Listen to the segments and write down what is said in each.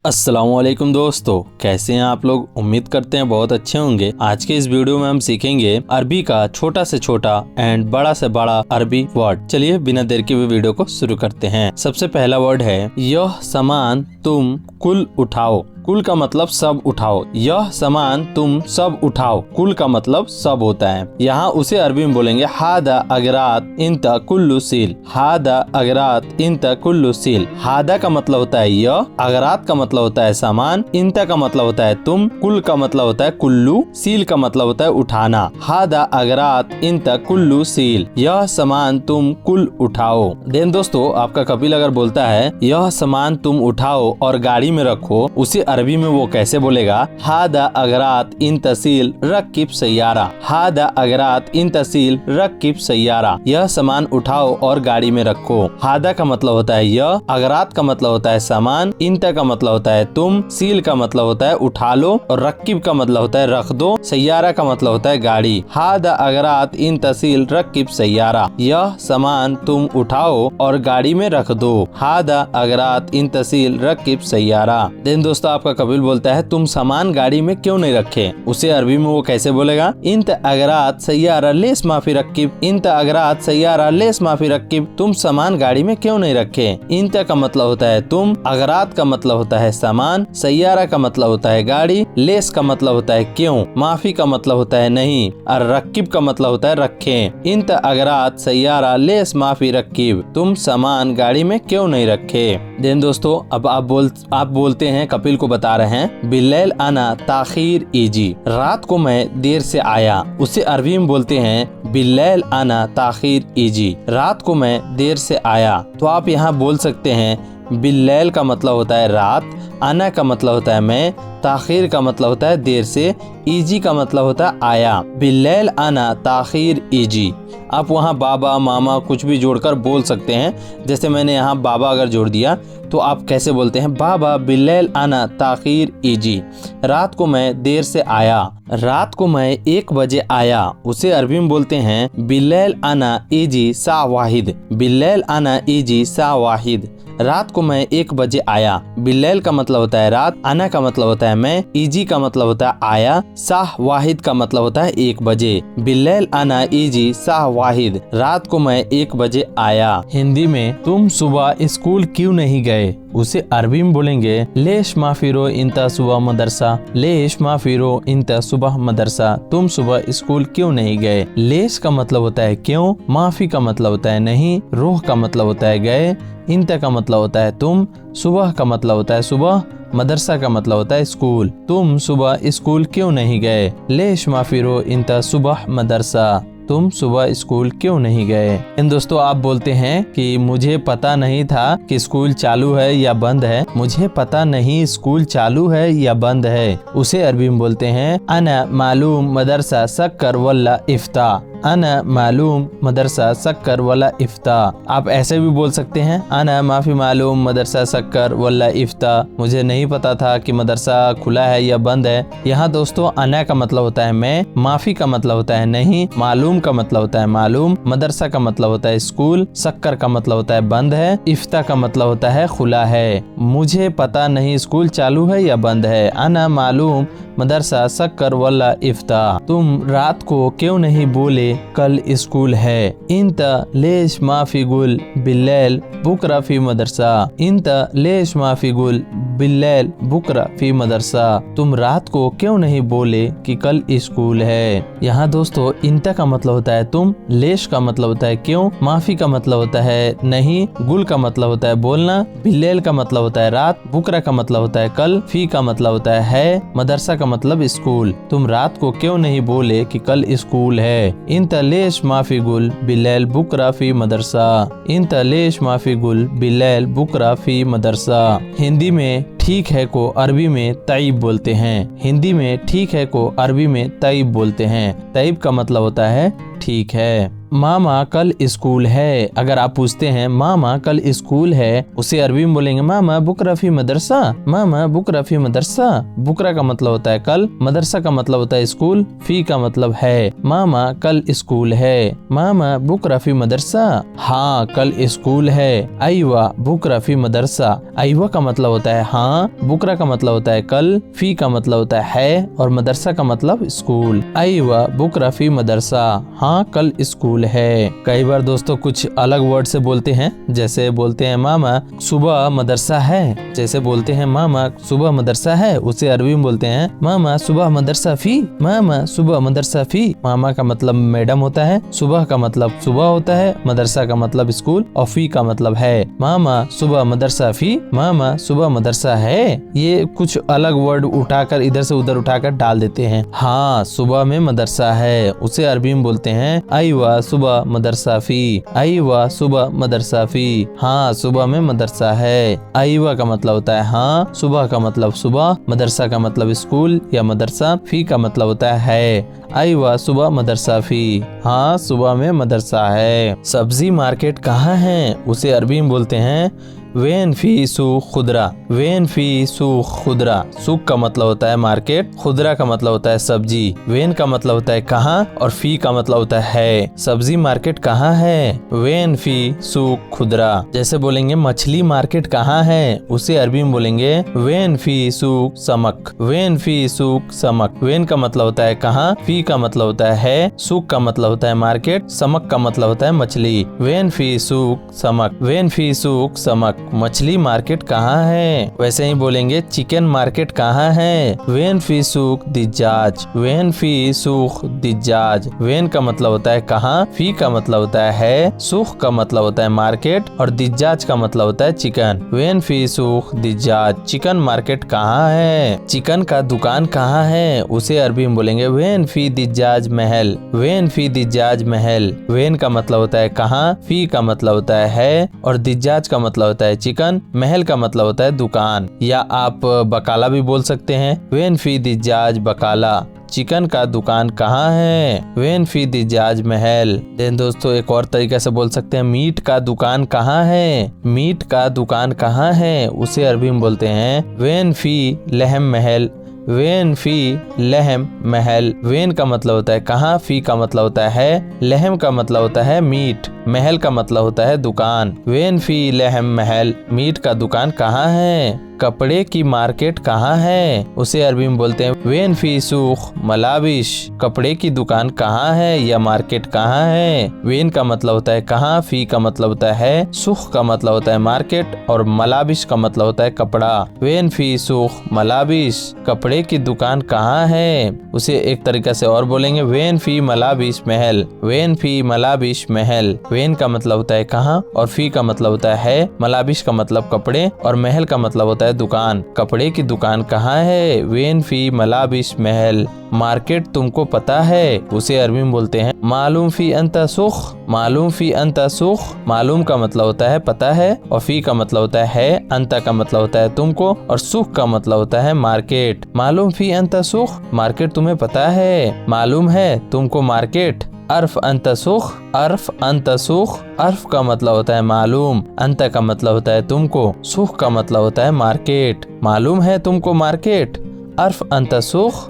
अस्सलामुअलैकुम दोस्तों, कैसे हैं आप लोग। उम्मीद करते हैं बहुत अच्छे होंगे। आज के इस वीडियो में हम सीखेंगे अरबी का छोटा से छोटा एंड बड़ा से बड़ा अरबी वर्ड। चलिए बिना देर के वीडियो को शुरू करते हैं। सबसे पहला वर्ड है यह सामान तुम कुल उठाओ। कुल का मतलब सब उठाओ। यह सामान तुम सब उठाओ। कुल का मतलब सब होता है। यहाँ उसे अरबी में बोलेंगे हादा अगरात इंत कुल्लु सील। हादा अगरात इंत कुल्लु सील। हादा का मतलब होता है यह, अगरात का मतलब होता है सामान, इंता का मतलब होता है तुम, कुल का मतलब होता है कुल्लू, सील का मतलब होता है उठाना। हादा अगरात इंत कुल्लू सील। यह सामान तुम कुल उठाओ। देन दोस्तों, आपका कपिल अगर बोलता है यह सामान तुम उठाओ और गाड़ी में रखो, उसे अरबी में वो कैसे बोलेगा। हादा अगरात इन तसील रक्किब सैयारा। हादा अगरात इन तसील रक्किब सैयारा। यह सामान उठाओ और गाड़ी में रखो। हादा का मतलब होता है यह, अगरात का मतलब होता है सामान, इंता का मतलब होता है तुम, सील का मतलब होता है उठा लो और रक्किब का मतलब होता है रख दो, सैयारा का मतलब होता है गाड़ी। हादा अगरात इन तसील रक्किब सैयारा। यह सामान तुम उठाओ और गाड़ी में रख दो। हादा अगरात इन तसील रक्किब सैयारा। देन दोस्तों, आपका कपिल बोलता है तुम सामान गाड़ी में क्यों नहीं रखे, उसे अरबी में वो कैसे बोलेगा। इंत अगरात सैयारा लेस माफी रक्किब। इंत अगरात सैयारा लेस माफी रक्किब। तुम सामान गाड़ी में क्यों नहीं रखे। इंत का मतलब होता है तुम, अगरात का मतलब होता है सामान, सैयारा का मतलब होता है गाड़ी, लेस का मतलब होता है क्यों, माफी का मतलब होता है नहीं और रक्किब का मतलब होता है रखे। इंत अगरात सैयारा लेस माफी रक्किब। तुम सामान गाड़ी में क्यों नहीं रखे। देन दोस्तों, अब आप बोलते हैं, कपिल को बता रहे हैं बिल्लैल आना ताखीर इजी। रात को मैं देर से आया, उसे अरबी में बोलते हैं बिल्लैल आना ताखीर इजी। रात को मैं देर से आया। तो आप यहाँ बोल सकते हैं बिल्लैल का मतलब होता है रात, आना का मतलब होता है मैं, ताखीर का मतलब होता है देर से, इजी का मतलब होता है आया। बिल्लैल आना ताखीर इजी। आप वहाँ बाबा मामा कुछ भी जोड़कर बोल सकते हैं। जैसे मैंने यहाँ बाबा अगर जोड़ दिया तो आप कैसे बोलते हैं बाबा बिल्लैल आना ताखीर इजी। रात को मैं देर से आया। रात को मैं 1 बजे आया, उसे अरबी में बोलते हैं बिल्लैल आना इजी सा वाहिद। बिल्लैल आना इजी सा वाहिद। रात को मैं 1 बजे आया। बिल्लैल का मतलब होता है रात, आना का मतलब होता है मैं, इजी का मतलब होता है आया, साह वाहिद का मतलब होता है 1 बजे। बिल्लैल आना इजी साह वाहिद। रात को मैं 1 बजे आया। हिंदी में तुम सुबह स्कूल क्यों नहीं गए, उसे अरबी में बोलेंगे लेश माफिरो इंता सुबह मदरसा। लेश माफिरो इंता सुबह मदरसा। तुम सुबह स्कूल क्यों नहीं गए। लेश का मतलब होता है क्यों, माफी का मतलब होता है नहीं, रोह का मतलब होता है गए, इंता का मतलब होता है तुम, सुबह का मतलब होता है सुबह, मदरसा का मतलब होता है स्कूल। तुम सुबह स्कूल क्यों नहीं गए। लेश माफिरो इंता सुबह मदरसा। तुम सुबह स्कूल क्यों नहीं गए। इन दोस्तों, आप बोलते हैं कि मुझे पता नहीं था कि स्कूल चालू है या बंद है। मुझे पता नहीं स्कूल चालू है या बंद है, उसे अरबी में बोलते हैं अना मालूम मदरसा सक्कर वल्ला इफ्ता। अना मालूम मदरसा सक्कर वल्ला इफ्ता। आप ऐसे भी बोल सकते हैं अना माफी मालूम मदरसा सक्कर वल्ला इफ्ता। मुझे नहीं पता था कि मदरसा खुला है या बंद है। यहाँ दोस्तों, अना का मतलब होता है मैं, माफी का मतलब होता है नहीं, मालूम का मतलब होता है मालूम, मदरसा का मतलब होता है स्कूल, सक्कर का मतलब होता है बंद है, इफ्ता का मतलब होता है खुला है। मुझे पता नहीं स्कूल चालू है या बंद है। अना मालूम मदरसा सक्कर वल्ला इफ्ता। तुम रात को क्यों नहीं बोले कल स्कूल है। इंत लेश माफी गुल बिल्लैल बुकरा फी मदरसा। इंत लेश माफी गुल बिल्लैल बुकरा फी मदरसा। तुम रात को क्यों नहीं बोले कि कल स्कूल है। यहाँ दोस्तों, इंता का मतलब होता है तुम, लेश का मतलब होता है क्यों, माफी का मतलब होता है नहीं, गुल का मतलब होता है बोलना, बिल्लैल का मतलब होता है रात, बुकरा का मतलब होता है कल, फी का मतलब होता है, मदरसा का मतलब स्कूल। तुम रात को क्यों नहीं बोले कि कल स्कूल है। इंत लेश माफी गुल बिल्लैल बुकरा फी मदरसा। इंत लेश माफी गुल बिल्लैल बुकरा फी मदरसा। हिंदी में ठीक है को अरबी में तईब बोलते हैं। हिंदी में ठीक है को अरबी में तईब बोलते हैं। तईब का मतलब होता है ठीक है। मामा कल स्कूल है। अगर आप पूछते हैं मामा कल स्कूल है, उसे अरबी में बोलेंगे मामा बुकरा फी मदरसा। मामा बुकरा फी मदरसा। बुकरा का मतलब होता है कल, मदरसा का मतलब होता है स्कूल, फी का मतलब है। मामा कल स्कूल है। मामा बुकरा फी मदरसा। हाँ कल स्कूल है। आईवा बुकरा फी मदरसा। आईवा का मतलब होता है हाँ, बुकरा का मतलब होता है कल, फी का मतलब होता है और मदरसा का मतलब स्कूल। आईवा बुकरा फी मदरसा। हाँ कल स्कूल है। कई बार दोस्तों कुछ अलग वर्ड से बोलते हैं, जैसे बोलते हैं मामा सुबह मदरसा है। जैसे बोलते हैं मामा सुबह मदरसा है, उसे अरबी में बोलते हैं मामा सुबह मदरसा फी। मामा सुबह मदरसा फी। मामा का मतलब मैडम होता है, सुबह का मतलब सुबह होता है, मदरसा का मतलब स्कूल और फी का मतलब है। मामा सुबह मदरसा फी। मामा सुबह मदरसा है। ये कुछ अलग वर्ड उठाकर इधर से उधर उठाकर डाल देते हैं। हाँ सुबह में मदरसा है, उसे अरबी में बोलते हैं आईवा सुबह मदरसा फी। आईवा सुबह मदरसा फी। हाँ सुबह में मदरसा है। आईवा का मतलब होता है हाँ, सुबह का मतलब सुबह, मदरसा का मतलब स्कूल या मदरसा, फी का मतलब होता है। आईवा सुबह मदरसा फी। हाँ सुबह में मदरसा है। सब्जी मार्केट कहाँ है, उसे अरबी में बोलते हैं वेन फी सूख खुदरा। वेन फी सूख खुदरा। सूख का मतलब होता है मार्केट, खुदरा का मतलब होता है सब्जी। वेन का मतलब होता है कहाँ और फी का मतलब होता है। सब्जी मार्केट कहाँ है, वेन फी सूख खुदरा। जैसे बोलेंगे मछली मार्केट कहाँ है, उसे अरबी में बोलेंगे वेन फी सूख समक। वेन फी सूख समक। वेन का मतलब होता है कहाँ, फी का मतलब होता है, सूख का मतलब होता है मार्केट, समक का मतलब होता है मछली। वेन फी सूख समक। वेन फी सूख समक। मछली मार्केट कहाँ है। वैसे ही बोलेंगे चिकन मार्केट कहाँ है, वेन फी सूख दिज्जाज। वेन फी सूख दिज्जाज। वेन का मतलब होता है कहाँ, फी का मतलब होता है, सूख का मतलब होता है मार्केट और दिज्जाज का मतलब होता है चिकन। वेन फी सूख दिज्जाज। चिकन मार्केट कहाँ है। चिकन का दुकान कहाँ है, उसे अरबी में बोलेंगे when fee दिज्जाज Mahal. When fee दिज्जाज Mahal. When का मतलब होता है कहाँ, फी का मतलब होता है और दिज्जाज का मतलब होता है चिकन, महल का मतलब होता है दुकान। या आप बकाला भी बोल सकते हैं, वेन फी दिज्जाज बकाला। चिकन का दुकान कहाँ है, वेन फी दिज्जाज महल। देन दोस्तों एक और तरीके से बोल सकते हैं मीट का दुकान कहाँ है। मीट का दुकान कहाँ है, उसे अरबी में बोलते हैं when fee Lahm Mahal. When fee Lahm Mahal. When का मतलब होता है कहाँ, फी का मतलब होता है, लहम का मतलब होता है मीट, महल का मतलब होता है दुकान। When fee Lahm Mahal. Meet का दुकान कहाँ है। कपड़े की मार्केट कहाँ है, उसे अरबी में बोलते हैं वेन फी सूख मलाबिश। कपड़े की दुकान कहाँ है या मार्केट कहाँ है। वेन का मतलब होता है कहाँ, फी का मतलब होता है, सुख का मतलब होता है मार्केट और मलाबिश का मतलब होता है कपड़ा। वेन फी सूख मलाबिश। कपड़े की दुकान कहाँ है, उसे एक तरीके से और बोलेंगे when fee मलाबिश Mahal. When fee मलाबिश Mahal. When का मतलब होता है कहाँ और फी का मतलब होता है, मलाबिश का मतलब कपड़े और महल का मतलब होता है दुकान। कपड़े की दुकान कहाँ है, वेन फी मलाबिश महल। मार्केट तुमको पता है, उसे अरबी में बोलते हैं मालूम फी अंता सुख। मालूम फी अंता सुख। मालूम का मतलब होता है पता है और फी का मतलब होता है, अंता का मतलब होता है तुमको और सुख का मतलब होता है मार्केट। मालूम फी अंता सुख। मार्केट तुम्हें पता है, मालूम है तुमको मार्केट। अर्फ अंत सुख। अर्फ अंत सुख। अर्फ का मतलब होता है मालूम, अंत का मतलब होता है तुमको, सुख का मतलब होता है मार्केट। मालूम है तुमको मार्केट। अर्फ अंत सुख।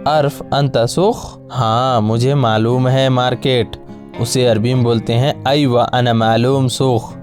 अर्फ अंत सुख। हाँ मुझे मालूम है मार्केट, उसे अरबी में बोलते हैं अयवा अना मालूम सुख।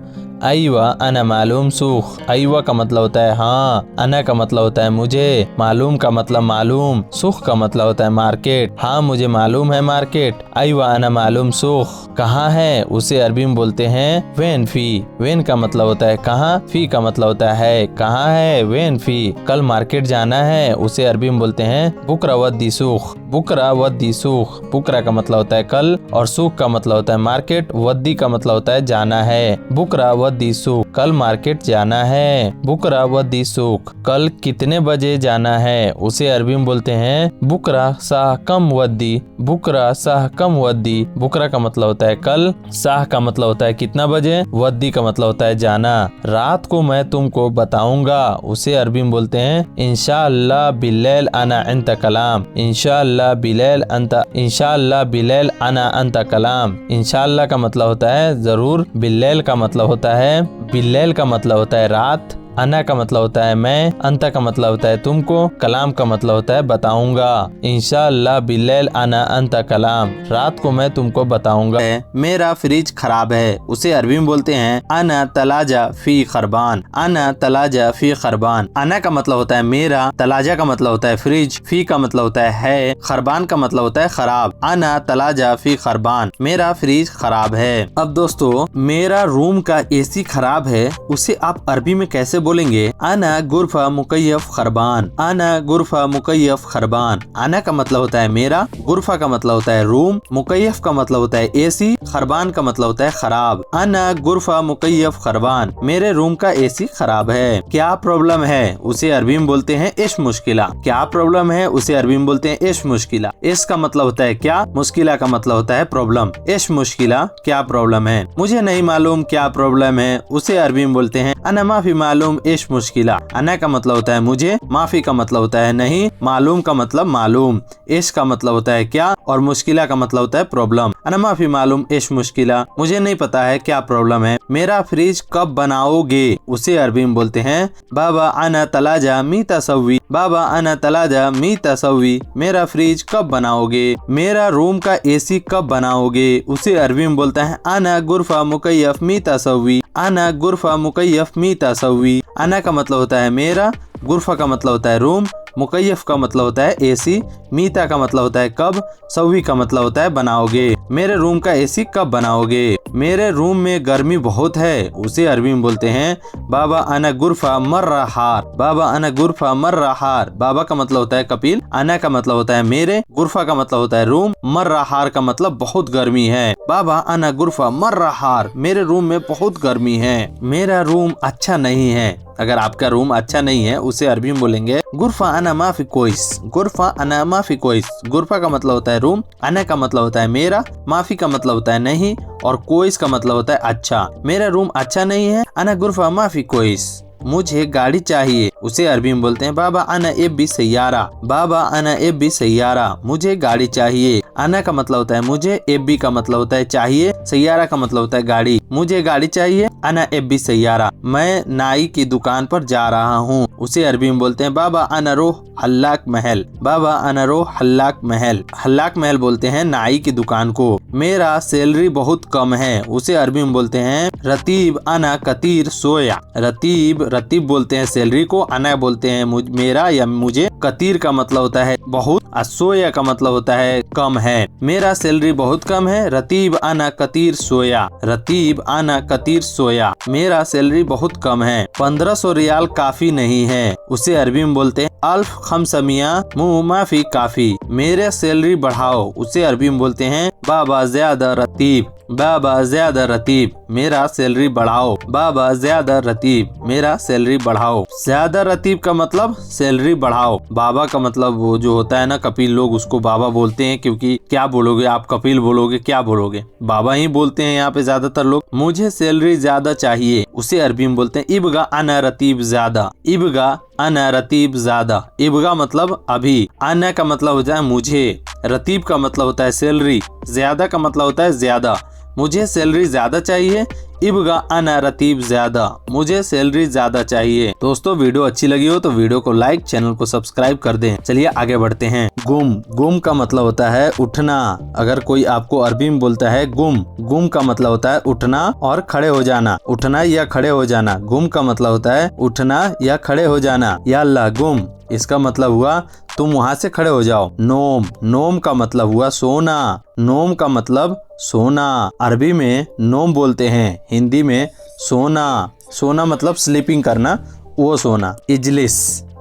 अयवा अना मालूम सुख। अयवा का मतलब होता है हाँ, अना का मतलब होता है मुझे, मालूम का मतलब मालूम, सुख का मतलब होता है मार्केट। हाँ मुझे मालूम है मार्केट। अयवा अना मालूम सुख। कहाँ है, उसे अरबी में बोलते हैं वेन फी। वेन का मतलब होता है कहाँ, फी का मतलब होता है कहाँ है, वेन फी। कल मार्केट जाना है, उसे अरबी में बोलते हैं बुकरा वद्दी सुख। बुकरा वद्दी सुख। बुकरा का मतलब होता है कल और सुख का मतलब होता है मार्केट, वद्दी का मतलब होता है जाना है। बुकरा वद्दी सुख। कल मार्केट जाना है। बुकरा वद्दी सुख। कल कितने बजे जाना है, उसे अरबी में बोलते हैं बुकरा साह कम वद्दी। बुकरा साह कम वद्दी। बुकरा का मतलब होता है कल, साह का मतलब होता है कितना बजे, वद्दी का मतलब होता है जाना। रात को मैं तुमको बताऊंगा, उसे अरबी में बोलते हैं इंशाअल्लाह बिल्लैल अना इंत कलाम। इंशाअल्लाह इंशाअल्लाह बिलैल अंता, इंशाअल्लाह बिलैल अना अंता कलाम। इंशाअल्लाह का मतलब होता है जरूर, बिलैल का मतलब होता है, बिलैल का मतलब होता है रात, अना का मतलब होता है मैं, अंता का मतलब होता है तुमको, कलाम का मतलब होता है बताऊंगा। इंशाअल्लाह बिलैल अना अंता कलाम, रात को मैं तुमको बताऊंगा। मेरा फ्रिज खराब है, उसे अरबी में बोलते हैं अना तलाजा फी खरबान, अना तलाजा फी खरबान। अना का मतलब होता है मेरा, तलाजा का मतलब होता है फ्रिज, फी का मतलब होता है, खरबान का मतलब होता है खराब। अना तलाजा फी खरबान, मेरा फ्रिज खराब है। अब दोस्तों मेरा रूम का एसी खराब है, उसे आप अरबी में कैसे बोलेंगे? अना गुरफा मुकय्यफ खरबान, अना गुरफा मुकय्यफ खरबान। अना का मतलब होता है मेरा, गुरफा का मतलब होता है रूम, मुकय्यफ का मतलब होता है एसी, खरबान का मतलब होता है खराब। अना गुरफा मुकय्यफ खरबान, मेरे रूम का एसी खराब है। क्या प्रॉब्लम है? उसे अरबी में बोलते हैं इश मुश्किला। क्या प्रॉब्लम है? उसे अरबी में बोलते हैं इश मुश्किला। इश का मतलब होता है क्या, मुश्किला का मतलब होता है प्रॉब्लम। इश मुश्किला, क्या प्रॉब्लम है? मुझे नहीं मालूम क्या प्रॉब्लम है, उसे अरबी में बोलते हैं अना माफी मालूम इश मुश्किला। अना का मतलब होता है मुझे, माफी का मतलब होता है नहीं, मालूम का मतलब मालूम, इश का मतलब होता है क्या, और मुश्किला का मतलब होता है प्रॉब्लम। अना माफी मालूम इश मुश्किला, मुझे नहीं पता है क्या प्रॉब्लम है। मेरा फ्रिज कब बनाओगे? उसे अरबी में बोलते हैं बाबा अना तलाजा मी तसवी, बाबा अना तलाजा मी तसवी, मेरा फ्रिज कब बनाओगे? मेरा रूम का एसी कब बनाओगे? उसे अरबी में बोलता है अना गुरफा मुकय्यफ मी तसवी, अना गुरफा मुकय्यफ मी तसवी। अना का मतलब होता है मेरा, गुरफा का मतलब होता है रूम, मुकय्यफ का मतलब होता है एसी, मीता का मतलब होता है कब, सवी का मतलब होता है बनाओगे। मेरे रूम का एसी कब बनाओगे? मेरे रूम में गर्मी बहुत है, उसे अरबी में बोलते हैं बाबा अना गुरफा मर्रा हार, बाबा अना गुरफा मर्रा हार। बाबा का मतलब होता है कपिल, अना का मतलब होता है मेरे, गुरफा का मतलब होता है रूम, मर्रा हार का मतलब बहुत गर्मी है। बाबा अना गुरफा मर्रा हार, मेरे रूम में बहुत गर्मी है। मेरा रूम अच्छा नहीं है, अगर आपका रूम अच्छा नहीं है उसे अरबी में बोलेंगे गुरफा अना माफी कोइस, गुरफा अना माफी कोइस। गुरफा का मतलब होता है रूम, अना का मतलब होता है मेरा, माफी का मतलब होता है नहीं, और कोइस का मतलब होता है अच्छा। मेरा रूम अच्छा नहीं है, अना गुरफा माफी कोइस। मुझे गाड़ी चाहिए, उसे अरबी में बोलते हैं बाबा अना एब्बी सैयारा, बाबा अना एब्बी सैयारा, मुझे गाड़ी चाहिए। अना का मतलब होता है मुझे, एब्बी का मतलब होता है चाहिए, सैयारा का मतलब होता है गाड़ी। मुझे गाड़ी चाहिए, अना एब्बी सैयारा। मैं नाई की दुकान पर जा रहा हूँ, उसे अरबी में बोलते हैं बाबा अना रोह हल्लाक महल, बाबा अना रोह हल्लाक महल। हल्लाक महल बोलते हैं नाई की दुकान को। मेरा सैलरी बहुत कम है, उसे अरबी में बोलते हैं रतीब अना कतीर सोया। रतीब, रतीब बोलते हैं सैलरी को, अना बोलते हैं मेरा या मुझे, कतीर का मतलब होता है बहुत, सोया का मतलब होता है कम है। मेरा सैलरी बहुत कम है, रतीब अना कतीर सोया, रतीब अना कतीर सोया, मेरा सैलरी बहुत कम है। 1500 रियाल काफी नहीं है, उसे अरबी में बोलते हैं अल्फ खमसमिया मुँह माफी काफी। मेरे सैलरी बढ़ाओ, उसे अरबी में बोलते हैं बाबा ज्यादा रतीब, बाबा ज्यादा रतीब, मेरा सैलरी बढ़ाओ। बाबा ज्यादा रतीब, मेरा सैलरी बढ़ाओ। ज्यादा रतीब का मतलब सैलरी बढ़ाओ। बाबा का मतलब वो जो होता है ना, कपिल लोग उसको बाबा बोलते हैं, क्योंकि क्या बोलोगे आप, कपिल बोलोगे, क्या बोलोगे, बाबा ही बोलते हैं यहाँ पे ज्यादातर लोग। मुझे सैलरी ज्यादा चाहिए, उसे अरबी में बोलते हैं इबगा अना रतीब ज्यादा, इबगा अना रतीब ज्यादा। इबगा मतलब अभी, अना का मतलब होता है मुझे, रतीब का मतलब होता है सैलरी, ज्यादा का मतलब होता है ज्यादा। मुझे सैलरी ज्यादा चाहिए, इबगा अना रतीब ज्यादा, मुझे सैलरी ज्यादा चाहिए। दोस्तों वीडियो अच्छी लगी हो तो वीडियो को लाइक, चैनल को सब्सक्राइब कर दें। चलिए आगे बढ़ते हैं। गुम, गुम का मतलब होता है उठना। अगर कोई आपको अरबी में बोलता है गुम, गुम का मतलब होता है उठना और खड़े हो जाना, उठना या खड़े हो जाना। गुम का मतलब होता है उठना या खड़े हो जाना। या अल्लाह गुम, इसका मतलब हुआ तुम वहाँ से खड़े हो जाओ। नोम, नोम का मतलब हुआ सोना, नोम का मतलब सोना। अरबी में नोम बोलते हैं, हिंदी में सोना। सोना मतलब स्लीपिंग करना, वो सोना। इजलिस,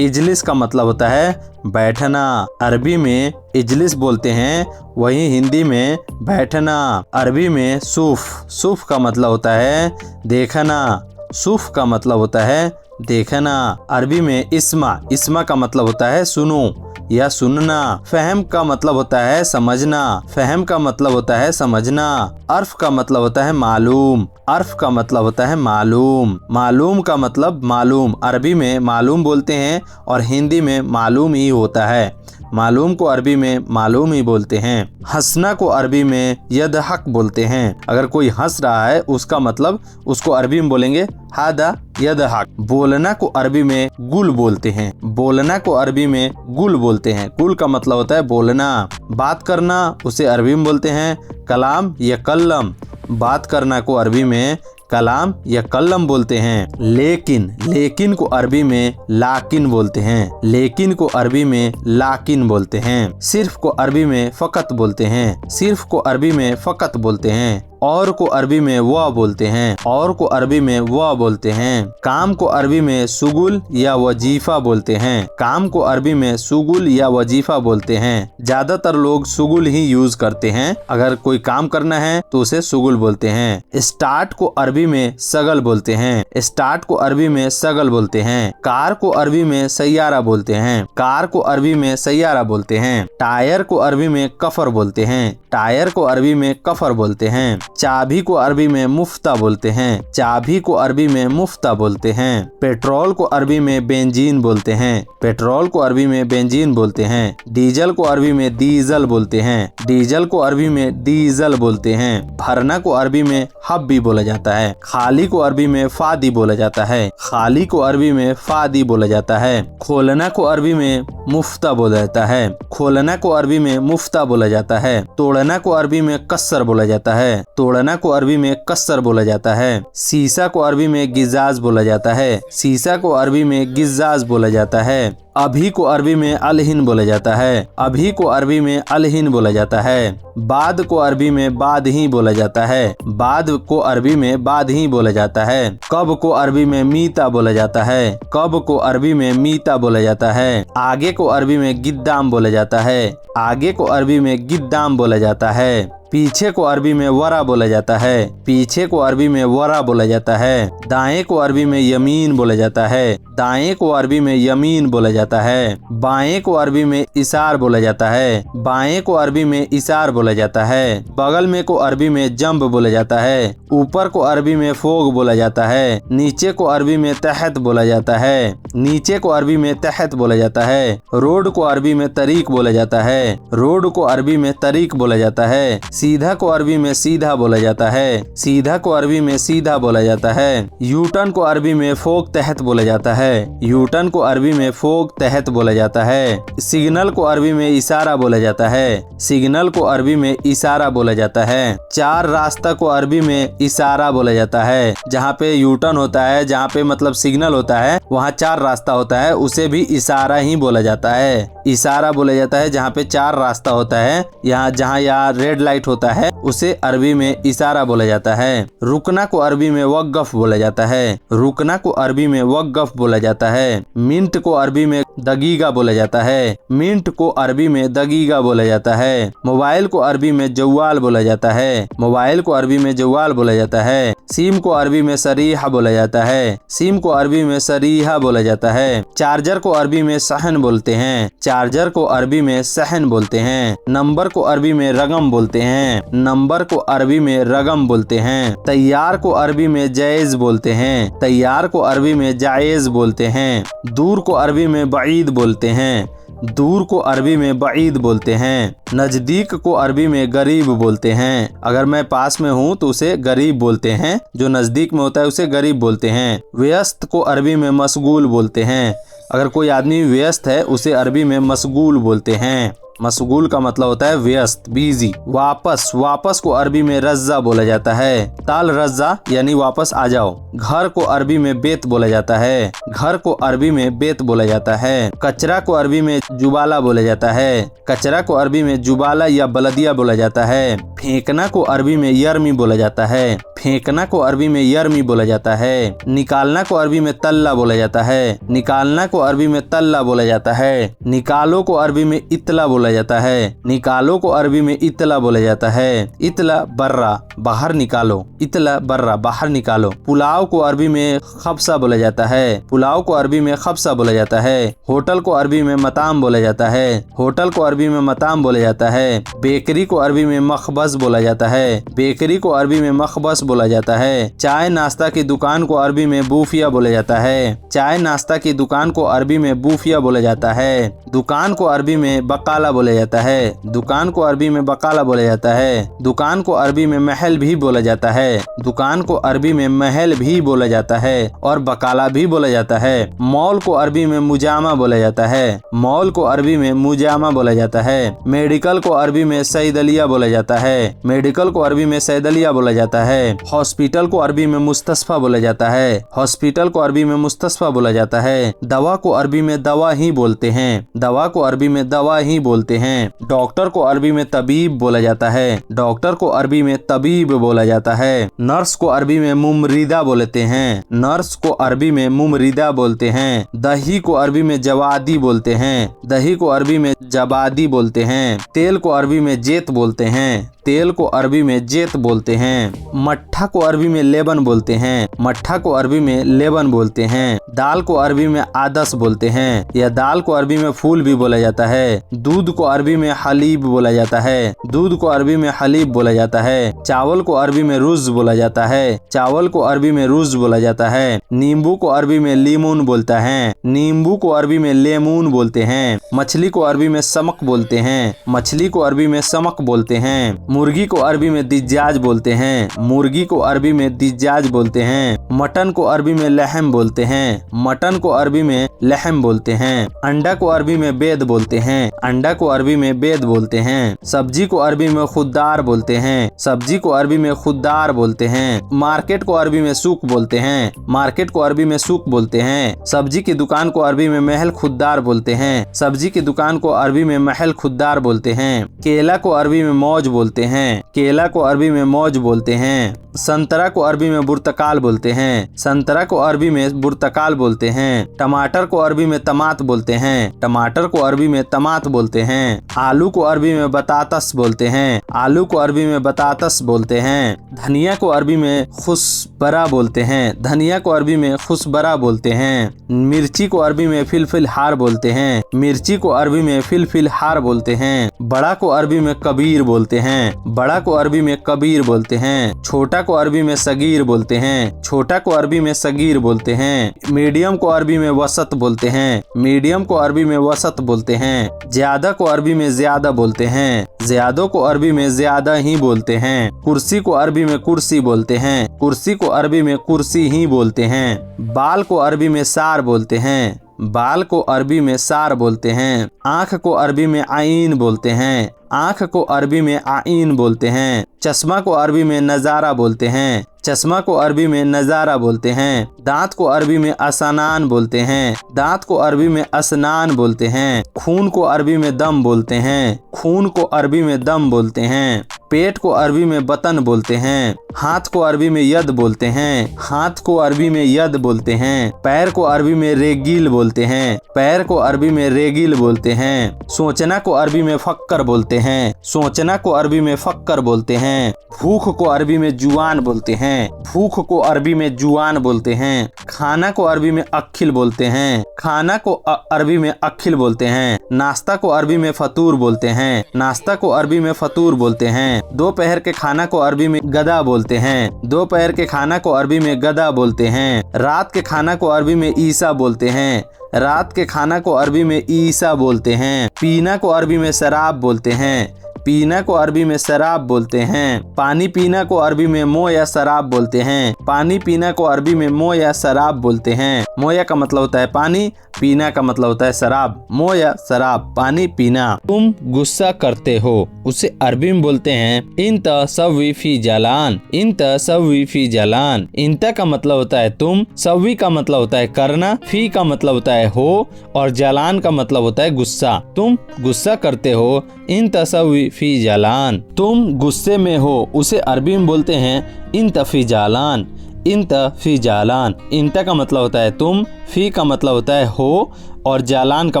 इजलिस का मतलब होता है बैठना। अरबी में इजलिस बोलते हैं, वही हिंदी में बैठना। अरबी में सूफ, सूफ का मतलब होता है देखना, सूफ का मतलब होता है देखना। अरबी में इस्मा, इस्मा का मतलब होता है सुनो या सुनना। फहम का मतलब होता है समझना, फहम का मतलब होता है समझना। अर्फ का मतलब होता है मालूम, अर्फ का मतलब होता है मालूम, मालूम का मतलब मालूम। अरबी में मालूम बोलते हैं और हिंदी में मालूम ही होता है। मालूम को अरबी में मालूम ही बोलते हैं। हंसना को अरबी में यदहक बोलते हैं। अगर कोई हंस रहा है उसका मतलब उसको अरबी में बोलेंगे हादा यदहक। बोलना को अरबी में गुल बोलते हैं। बोलना को अरबी में गुल बोलते हैं। गुल का मतलब होता है बोलना। बात करना उसे अरबी में बोलते हैं कलाम या कल्लम। बात करना को अरबी में कलाम या कल्लम बोलते हैं। लेकिन को अरबी में लाकिन बोलते हैं। लेकिन को अरबी में लाकिन बोलते हैं। सिर्फ को अरबी में फकत बोलते हैं। सिर्फ को अरबी में फकत बोलते हैं। और को अरबी में वह बोलते हैं। और को अरबी में वह बोलते हैं। काम को अरबी में सुगुल या वजीफा बोलते हैं। काम को अरबी में सुगुल या वजीफा बोलते हैं। ज्यादातर लोग सुगुल ही यूज करते हैं। अगर कोई काम करना है तो उसे सुगुल बोलते हैं। स्टार्ट को अरबी में सगल बोलते हैं। स्टार्ट को अरबी में सगल बोलते हैं। कार को अरबी में सैयारा बोलते हैं। कार को अरबी में सैयारा बोलते हैं। टायर को अरबी में कफर बोलते हैं। टायर को अरबी में कफर बोलते हैं। चाबी को अरबी में मुफ्ता बोलते हैं। चाबी को अरबी में मुफ्ता बोलते हैं। पेट्रोल को अरबी में बेंजीन बोलते हैं। पेट्रोल को अरबी में बेंजीन बोलते हैं। डीजल को अरबी में डीजल बोलते हैं। डीजल को अरबी में डीजल बोलते हैं। भरना को अरबी में हब भी बोला जाता है। खाली को अरबी में फादी बोला जाता है। खाली को अरबी में फादी बोला जाता है। खोलना को अरबी में मुफ्ता बोला जाता है। खोलना को अरबी में मुफ्ता बोला जाता है। तोड़ना को अरबी में कस्सर बोला जाता है। तोड़ना को अरबी में कस्सर बोला जाता है। सीसा को अरबी में गिजाज बोला जाता है। सीसा को अरबी में गिजाज बोला जाता है। अभी को अरबी में अलहिन बोला जाता है। अभी को अरबी में अलहिन बोला जाता है। बाद को अरबी में बाद ही बोला जाता है। बाद को अरबी में बाद ही बोला जाता है। कब को अरबी में मीता बोला जाता है। कब को अरबी में मीता बोला जाता है। आगे को अरबी में गिद्दाम बोला जाता है। आगे को अरबी में गिद्दाम बोला जाता है। पीछे को अरबी में वरा बोला जाता है। पीछे को अरबी में वरा बोला जाता है। दाएं को अरबी में यमीन बोला जाता है। दाएं को अरबी में यमीन बोला जाता है। बाएं को अरबी में इशार बोला जाता है। बाएं को अरबी में इशार बोला जाता है। बगल में को अरबी में जंब बोला जाता है। ऊपर को अरबी में फोग बोला जाता है। नीचे को अरबी में तहत बोला जाता है। नीचे को अरबी में तहत बोला जाता है। रोड को अरबी में तरीक बोला जाता है। रोड को अरबी में तरीक बोला जाता है। सीधा को अरबी में सीधा बोला जाता है। सीधा को अरबी में सीधा बोला जाता है। यूटर्न को अरबी में फोक तहत बोला जाता है। यूटर्न को अरबी में फोक तहत बोला जाता है। सिग्नल को अरबी में इशारा बोला जाता है। सिग्नल को अरबी में इशारा बोला जाता है। चार रास्ता को अरबी में इशारा बोला जाता है। जहाँ पे यूटर्न होता है, जहाँ पे मतलब सिग्नल होता है, वहाँ चार रास्ता होता है, उसे भी इशारा ही बोला जाता है। इशारा बोला जाता है जहाँ पे चार रास्ता होता है। जहाँ रेड लाइट होता है उसे अरबी में इशारा बोला जाता है। रुकना को अरबी में वक़्फ़ बोला जाता है। रुकना को अरबी में वक़्फ़ बोला जाता है। मिनट को अरबी में दगीगा बोला जाता है। मिनट को अरबी में दगीगा बोला जाता है। मोबाइल को अरबी में जवाल बोला जाता है। मोबाइल को अरबी में जवाल बोला जाता है। सिम को अरबी में सरीहा बोला जाता है। सिम को अरबी में सरीहा बोला जाता है। चार्जर को अरबी में सहन बोलते हैं। चार्जर को अरबी में सहन बोलते हैं। नंबर को अरबी में रगम बोलते हैं। नंबर को अरबी में रगम बोलते हैं। तैयार को अरबी में जायज बोलते हैं। तैयार को अरबी में जायज बोलते हैं। दूर को अरबी में बईद बोलते हैं। दूर को अरबी में बईद बोलते हैं। नजदीक को अरबी में गरीब बोलते हैं। अगर मैं पास में हूँ तो उसे गरीब बोलते हैं। जो नजदीक में होता है उसे गरीब बोलते हैं। व्यस्त को अरबी में मशगूल बोलते हैं। अगर कोई आदमी व्यस्त है उसे अरबी में मशगूल बोलते हैं। मशगूल का मतलब होता है व्यस्त, बिजी। वापस, वापस को अरबी में रज्जा बोला जाता है। ताल रज्जा यानी वापस आ जाओ। घर को अरबी में बेत बोला जाता है। घर को अरबी में बेत बोला जाता है। कचरा को अरबी में जुबाला बोला जाता है। कचरा को अरबी में जुबाला या बलदिया बोला जाता है। फेंकना को अरबी में यरमी बोला जाता है। फेंकना को अरबी में यरमी बोला जाता है। निकालना को अरबी में तल्ला बोला जाता है। निकालना को अरबी में तल्ला बोला जाता है। निकालो को अरबी में इतला बोला जाता है। निकालो को अरबी में इतला बोला जाता है। इतला बर्रा, बाहर निकालो। इतला बर्रा, बाहर निकालो। पुलाव को अरबी में खबसा बोला जाता है। पुलाव को अरबी में खबसा बोला जाता है। होटल को अरबी में मताम बोला जाता है। होटल को अरबी में मताम बोला जाता है। बेकरी को अरबी में मखबस बोला जाता है। बेकरी को अरबी में मखबस बोला जाता है। चाय नाश्ता की दुकान को अरबी में बूफिया बोला जाता है। चाय नाश्ता की दुकान को अरबी में बूफिया बोला जाता है। दुकान को अरबी में बकाला बोला जाता है। दुकान को अरबी में बकाला बोला जाता है। दुकान को अरबी में महल भी बोला जाता है। दुकान को अरबी में महल भी बोला जाता है और बकाला भी बोला जाता है। मॉल को अरबी में मुजामा बोला जाता है। मॉल को अरबी में मुजामा बोला जाता है। मेडिकल को अरबी में सैदलिया बोला जाता है। मेडिकल को अरबी में सैदलिया बोला जाता है। हॉस्पिटल को अरबी में मुस्तशफा बोला जाता है। हॉस्पिटल को अरबी में मुस्तशफा बोला जाता है। दवा को अरबी में दवा ही बोलते हैं। दवा को अरबी में दवा ही बोलते हैं। डॉक्टर को अरबी में तबीब बोला जाता है। डॉक्टर को अरबी में तबीब बोला जाता है। नर्स को अरबी में मुमरिदा बोलते हैं। नर्स को अरबी में मुमरिदा बोलते हैं। दही को अरबी में जवादी बोलते हैं। दही को अरबी में जबादी बोलते हैं। तेल को अरबी में जेत बोलते हैं। तेल को अरबी में जेत बोलते हैं। मट्ठा को अरबी में लेबन बोलते हैं। मट्ठा को अरबी में लेबन बोलते हैं। दाल को अरबी में आदस बोलते हैं या दाल को अरबी में फूल भी बोला जाता है। दूध को अरबी में हलीब बोला जाता है। दूध को अरबी में हलीब बोला जाता है। चावल को अरबी में रुज बोला जाता है। चावल को अरबी में रुज बोला जाता है। नींबू को अरबी में लीमून बोलता है। नींबू को अरबी में लेमून बोलते हैं। मछली को अरबी में समक बोलते हैं। मछली को अरबी में समक बोलते हैं। मुर्गी को अरबी में दिज्जाज बोलते हैं। मुर्गी को अरबी में दिज्जाज बोलते हैं। मटन को अरबी में लहम बोलते हैं। मटन को अरबी में लहम बोलते हैं। अंडा को अरबी में बेद बोलते हैं। अंडा को अरबी में बेद बोलते हैं। सब्जी को अरबी में खुद्दार बोलते हैं। सब्जी को अरबी में खुद्दार बोलते हैं। मार्केट को अरबी में सूक बोलते हैं। मार्केट को अरबी में सूक बोलते हैं। सब्जी की दुकान को अरबी में महल खुद्दार बोलते हैं। सब्जी की दुकान को अरबी में महल खुद्दार बोलते हैं। केला को अरबी में मौज बोलते हैं। केला को अरबी में मौज बोलते हैं। संतरा को अरबी में बुर्तकाल बोलते हैं। संतरा को अरबी में बुर्तकाल बोलते हैं। टमाटर को अरबी में तमात बोलते हैं। टमाटर को अरबी में तमात बोलते हैं। आलू को अरबी में बतातस बोलते हैं। आलू को अरबी में बतातस बोलते हैं। धनिया को अरबी में खुशबरा बोलते हैं। धनिया को अरबी में खुशबरा बोलते हैं। मिर्ची को अरबी में फिलफिल हार बोलते हैं। मिर्ची को अरबी में फिलफिल हार बोलते हैं। बड़ा को अरबी में कबीर बोलते हैं। बड़ा को अरबी में कबीर बोलते हैं। छोटा को अरबी में सगीर बोलते हैं। छोटा को अरबी में सगीर बोलते हैं। मीडियम को अरबी में वसत बोलते हैं। मीडियम को अरबी में वसत बोलते हैं। ज्यादा को अरबी में ज्यादा बोलते हैं। ज्यादा को अरबी में ज्यादा ही बोलते हैं। कुर्सी को अरबी में कुर्सी बोलते हैं। कुर्सी को अरबी में कुर्सी ही बोलते हैं। बाल को अरबी में सार बोलते हैं। बाल को अरबी में सार बोलते हैं। आँख को अरबी में आईन बोलते हैं। आँख को अरबी में आईन बोलते हैं। चश्मा को अरबी में नजारा बोलते हैं। चश्मा को अरबी में नजारा बोलते हैं। दांत को अरबी में असनान बोलते हैं। दांत को अरबी में असनान बोलते हैं। खून को अरबी में दम बोलते हैं। खून को अरबी में दम बोलते हैं। पेट को अरबी में बतन बोलते हैं। हाथ को अरबी में यद बोलते हैं। हाथ को अरबी में यद बोलते हैं। पैर को अरबी में रेगिल बोलते हैं। पैर को अरबी में रेगिल बोलते हैं। सोचना को अरबी में फक्कर बोलते हैं। सोचना को अरबी में फक्कर बोलते हैं। भूख को अरबी में जुआन बोलते हैं। भूख को अरबी में जुआन बोलते हैं। खाना को अरबी में अखिल बोलते हैं। खाना को अरबी में अखिल बोलते हैं। नाश्ता को अरबी में फतूर बोलते हैं। नाश्ता को अरबी में फतूर बोलते हैं। दोपहर के खाना को अरबी में गदा बोलते हैं। दोपहर के खाना को अरबी में गदा बोलते हैं। रात के खाना को अरबी में ईसा बोलते हैं। रात के खाना को अरबी में ईसा बोलते हैं। पीना को अरबी में शराब बोलते हैं। पीना को अरबी में शराब बोलते हैं। पानी पीना को अरबी में मो या शराब बोलते हैं। पानी पीना को अरबी में मो या शराब बोलते हैं। मोया का मतलब होता है पानी, पीना का मतलब होता है शराब। मो या शराब, पानी पीना। तुम गुस्सा करते हो, उसे अरबी में बोलते हैं इंत सव्वी फी जालान। इंत सव्वी फी जालान। इंत का मतलब होता है तुम, सव्वी का मतलब होता है करना, फी का मतलब होता है हो, और जालान का मतलब होता है गुस्सा। तुम गुस्सा करते हो, इंत सव्वी फी जालान। तुम गुस्से में हो, उसे अरबी में बोलते हैं इंत फी जालान। इंत फी जालान। इंत का मतलब होता है तुम, फी का मतलब होता है हो और जालान का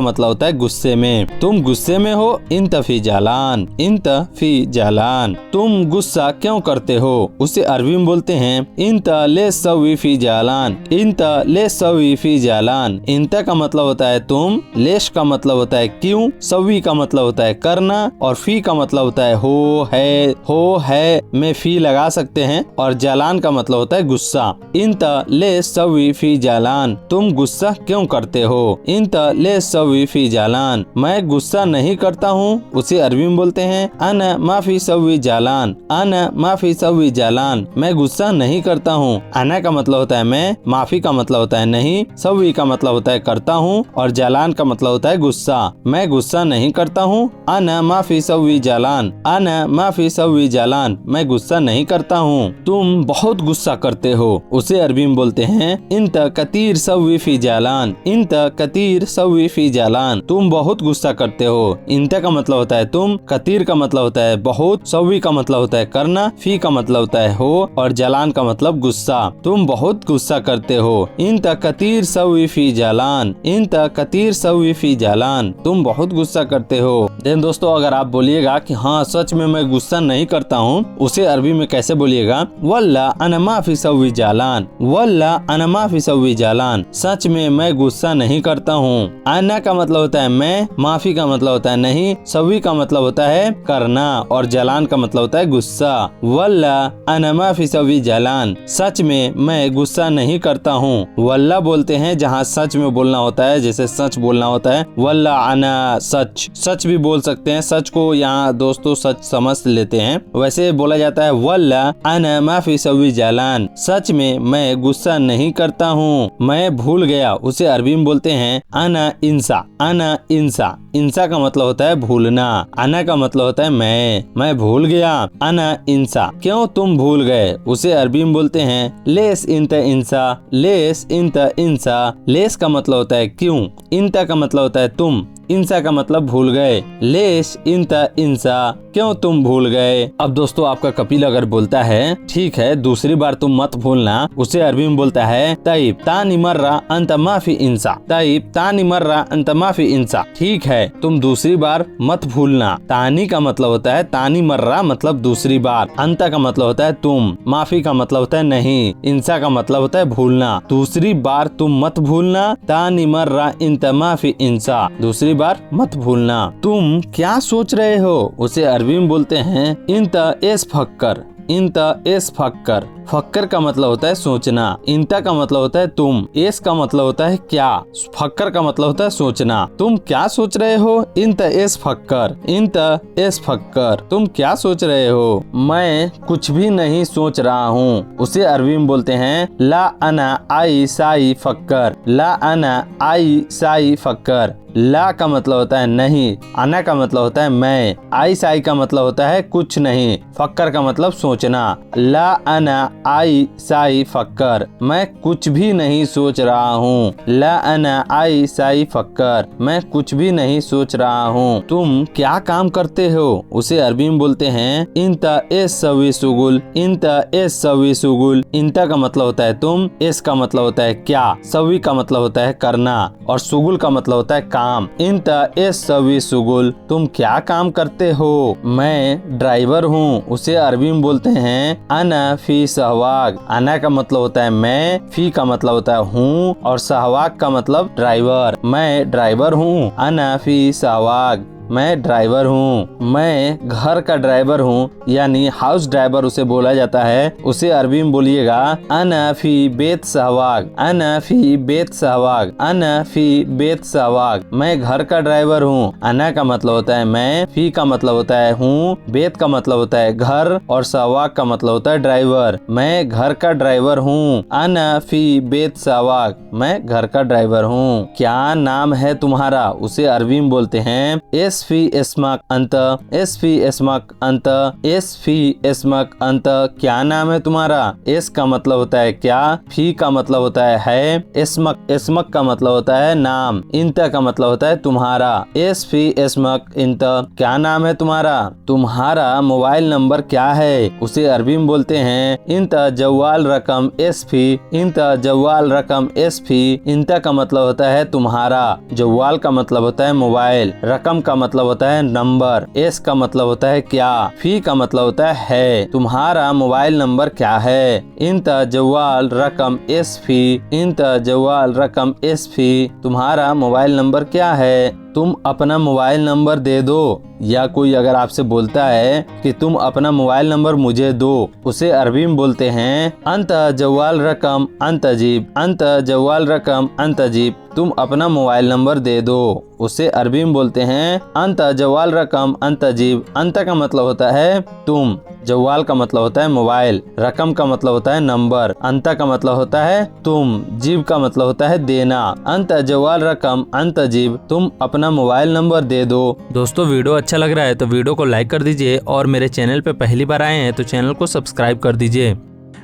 मतलब होता है गुस्से में। तुम गुस्से में हो, इंत फी जालान, इंत फी जालान। तुम गुस्सा क्यों करते हो, उसे अरबी में बोलते हैं इंत ले सवी फी जालान, इंत ले सवी फी जालान। इंत का मतलब होता है तुम, लेश का मतलब होता है क्यों, सवी का मतलब होता है करना और फी का मतलब होता है हो है में फी लगा सकते हैं और जालान का मतलब होता है गुस्सा। इंत ले सवी फी जालान, तुम गुस्सा क्यों करते हो, इंत ले सवी फी जालान, मैं गुस्सा नहीं करता हूँ, उसे अरबी में बोलते हैं अना माफी सवी जालान, अना माफी सवी जालान, मैं गुस्सा नहीं करता हूँ। अना का मतलब होता है मैं, माफी का मतलब होता है नहीं, सवी का मतलब होता है करता हूँ और जालान का मतलब होता है गुस्सा। मैं गुस्सा नहीं करता हूँ, अना माफी सवी जालान, अना माफी सवी जालान, मैं गुस्सा नहीं करता हूँ। तुम बहुत गुस्सा करते हो, उसे अरबी में बोलते हैं इंत कतीर सवी फी जालान, इंत कतीर सवी फी जालान, तुम बहुत गुस्सा करते हो। इंत का मतलब होता है तुम, कतीर का मतलब होता है बहुत, सवी का मतलब होता है करना, फी का मतलब होता है हो और जालान का मतलब गुस्सा। तुम बहुत गुस्सा करते हो, इंत कतीर सवी फी जालान, इंत कतीर सवी फी जालान, तुम बहुत गुस्सा करते हो। देन दोस्तों अगर आप बोलिएगा कि हाँ सच में मैं गुस्सा नहीं करता हूँ, उसे अरबी में कैसे बोलिएगा, वल्ला अना माफी सवी जालान, वल्ला अना माफी सवी जालान, सच में मैं गुस्सा नहीं करता हूँ। आना का मतलब होता है मैं, माफी का मतलब होता है नहीं, सवी का मतलब होता है करना और जालान का मतलब होता है गुस्सा। वल्ला अना माफी सवी जालान, सच में मैं गुस्सा नहीं करता हूँ। वल्ला बोलते हैं जहाँ सच में बोलना होता है, जैसे सच बोलना होता है, वल्ला अना सच, सच भी बोल सकते हैं, सच को यहाँ दोस्तों सच समझ लेते हैं, वैसे बोला जाता है वल्ला अना माफी सवी जालान, सच में मैं गुस्सा नहीं करता हूँ, मैं भूल गया, उसे अरबी में बोलते हैं अना इंसा, अना इंसा, इंसा का मतलब होता है भूलना, अना का मतलब होता है मैं भूल गया, अना इंसा, क्यों तुम भूल गए, उसे अरबी में बोलते हैं लेस इंत इंसा, लेस इंत इंसा, लेस का मतलब होता है क्यों, इंता का मतलब होता है तुम, इंसा का मतलब भूल गए, लेस इंता इंसा, क्यों तुम भूल गए। अब दोस्तों आपका कपिल अगर बोलता है ठीक है दूसरी बार तुम मत भूलना, उसे अरबी में बोलता है तईब तानी मर्रा अंत माफी इंसा, तईब तानी मर्रा अंत माफी इंसा, ठीक है तुम दूसरी बार मत भूलना। तानी का मतलब होता है, तानी मर्रा मतलब दूसरी बार, अंत का मतलब होता है तुम, माफी का मतलब होता है नहीं, इंसा का मतलब होता है भूलना, दूसरी बार तुम मत भूलना, तानी मर्रा इंत माफी इंसा, दूसरी बार मत भूलना। तुम क्या सोच रहे हो, उसे अरबी में बोलते हैं इंत एस फक्कर, इंत एस फक्कर, फक्कर का मतलब होता है सोचना, इंता का मतलब होता है तुम, एस का मतलब होता है क्या, फक्कर का मतलब होता है सोचना। तुम क्या सोच रहे हो, इंत एस फक्कर, इंत एस फक्कर, तुम क्या सोच रहे हो। मैं कुछ भी नहीं सोच रहा हूँ, उसे अरबी में बोलते हैं ला अना आई साई फक्कर, ला अना आई साई फक्कर, ला का मतलब होता है नहीं, अना का मतलब होता है मैं, आई साई का मतलब होता है कुछ नहीं, फक्कर का मतलब सोचना। ला अना आई साई फक्कर, मैं कुछ भी नहीं सोच रहा हूँ, ला अना आई साई फक्कर, मैं कुछ भी नहीं सोच रहा हूँ। तुम क्या काम करते हो, उसे अरबी में बोलते हैं इंता एस सवी सुगुल, इंता एस सवी सुगुल, इंता का मतलब होता है तुम, एस का मतलब होता है क्या, सवी का मतलब होता है करना और सुगुल का मतलब होता है काम। इंता एस सवी सुगुल, तुम क्या काम करते हो। मैं ड्राइवर हूँ, उसे अरबी में बोलते हैं अना फी सहवाग, अना का मतलब होता है मैं, फी का मतलब होता है हूँ और सहवाग का मतलब ड्राइवर, मैं ड्राइवर हूँ, अना फी सहवाग, मैं ड्राइवर हूँ। मैं घर का ड्राइवर हूँ, यानी हाउस ड्राइवर उसे बोला जाता है, उसे अरबी में बोलिएगा अना फी बेत सहवाग, अना फी बेत सहवाग, अना फी बेत सहवाग, मैं घर का ड्राइवर हूँ। अना का मतलब होता है मैं, फी का मतलब होता है हूँ, बेत का मतलब होता है घर और सहवाग का मतलब होता है ड्राइवर, मैं घर का ड्राइवर हूँ। अना फी बेत सहवाग, मैं घर का ड्राइवर हूँ। क्या नाम है तुम्हारा, उसे अरबी में बोलते हैं एस यसफी इस्मक अंत, यसफी इस्मक अंत, यसफी इस्मक अंत। क्या नाम है तुम्हारा? इस का मतलब होता है क्या, फी का मतलब होता है, इस्मक का मतलब होता है नाम, इंत का मतलब होता है तुम्हारा। यसफी इस्मक इंत, क्या नाम है तुम्हारा? तुम्हारा मोबाइल नंबर क्या है? उसे अरबी में बोलते हैं इंत जवाल रकम यसफी, इंत जवाल रकम यसफी। इंत का मतलब होता है तुम्हारा, जवाल का मतलब होता है मोबाइल, रकम का मतलब होता है नंबर, एस का मतलब होता है क्या, फी का मतलब होता है तुम्हारा मोबाइल नंबर क्या है। इंत जवाल रकम यसफी, इंत जवाल रकम यसफी। तुम्हारा मोबाइल नंबर क्या है? तुम अपना मोबाइल नंबर दे दो। या कोई अगर आपसे बोलता है कि तुम अपना मोबाइल नंबर मुझे दो, उसे अरबी में बोलते हैं अंत जवाल रकम अंतजीब, अंत जवाल रकम अंतजीब। तुम अपना मोबाइल नंबर दे दो, उसे अरबी में बोलते हैं अंत जवाल रकम अंतजीब। अंत का मतलब होता है तुम, जवाल का मतलब होता है मोबाइल, रकम का मतलब होता है नंबर, अंत का मतलब होता है तुम, जीब का मतलब होता है देना। अंत जवाल रकम अंतजीब, तुम अपना मोबाइल नंबर दे दो। दोस्तों वीडियो अच्छा लग रहा है तो वीडियो को लाइक कर दीजिए और मेरे चैनल पे पहली बार आए हैं तो चैनल को सब्सक्राइब कर दीजिए।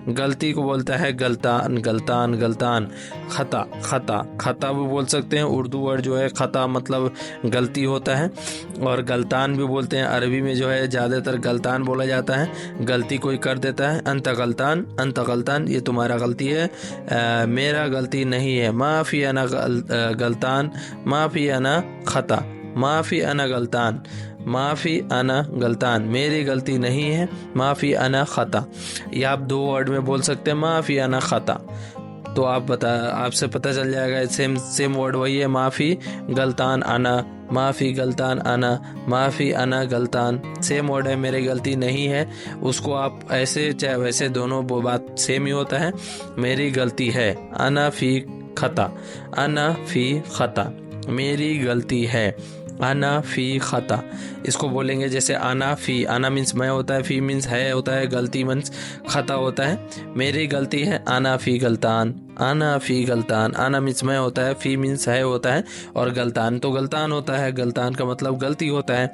गलती को बोलता है गलतान, गलतान, गलतान। खता, खता, खता भी बोल सकते हैं। उर्दू वर्ड जो है खता मतलब गलती होता है, और गलतान भी बोलते हैं। अरबी में जो है ज़्यादातर गलतान बोला जाता है, गलती कोई कर देता है। अंत गलतान, अंत गलतान, ये तुम्हारा गलती है, मेरा गलती नहीं है। माफ़ी अना गलतान, माफ़ी अना खता, माफ़ी अना गलतान, माफ़ी अना गलतान, मेरी गलती नहीं है। माफ़ी अना खता, ये आप दो वर्ड में बोल सकते हैं, माफ़ी अना खता। तो आपसे पता चल जाएगा सेम वर्ड वही है, माफ़ी गलतान अना, माफ़ी गलतान अना, माफ़ी अना गलतान, सेम वर्ड है, मेरी गलती नहीं है। उसको आप ऐसे चाहे वैसे दोनों बात सेम ही होता है। मेरी गलती है, अना फी खता, अना फी खता, मेरी गलती है, आना फ़ी खता। इसको बोलेंगे जैसे आना फ़ी, आना मीन्स मैं होता है, फ़ी मीन्स है होता है, गलती मीन्स खता होता है। मेरी गलती है, आना फ़ी गलतान, आना फ़ी गलतान। आना मीन्स मैं होता है, फ़ी मीन्स है होता है, और गलतान तो गलतान होता है, गलतान का मतलब गलती होता है।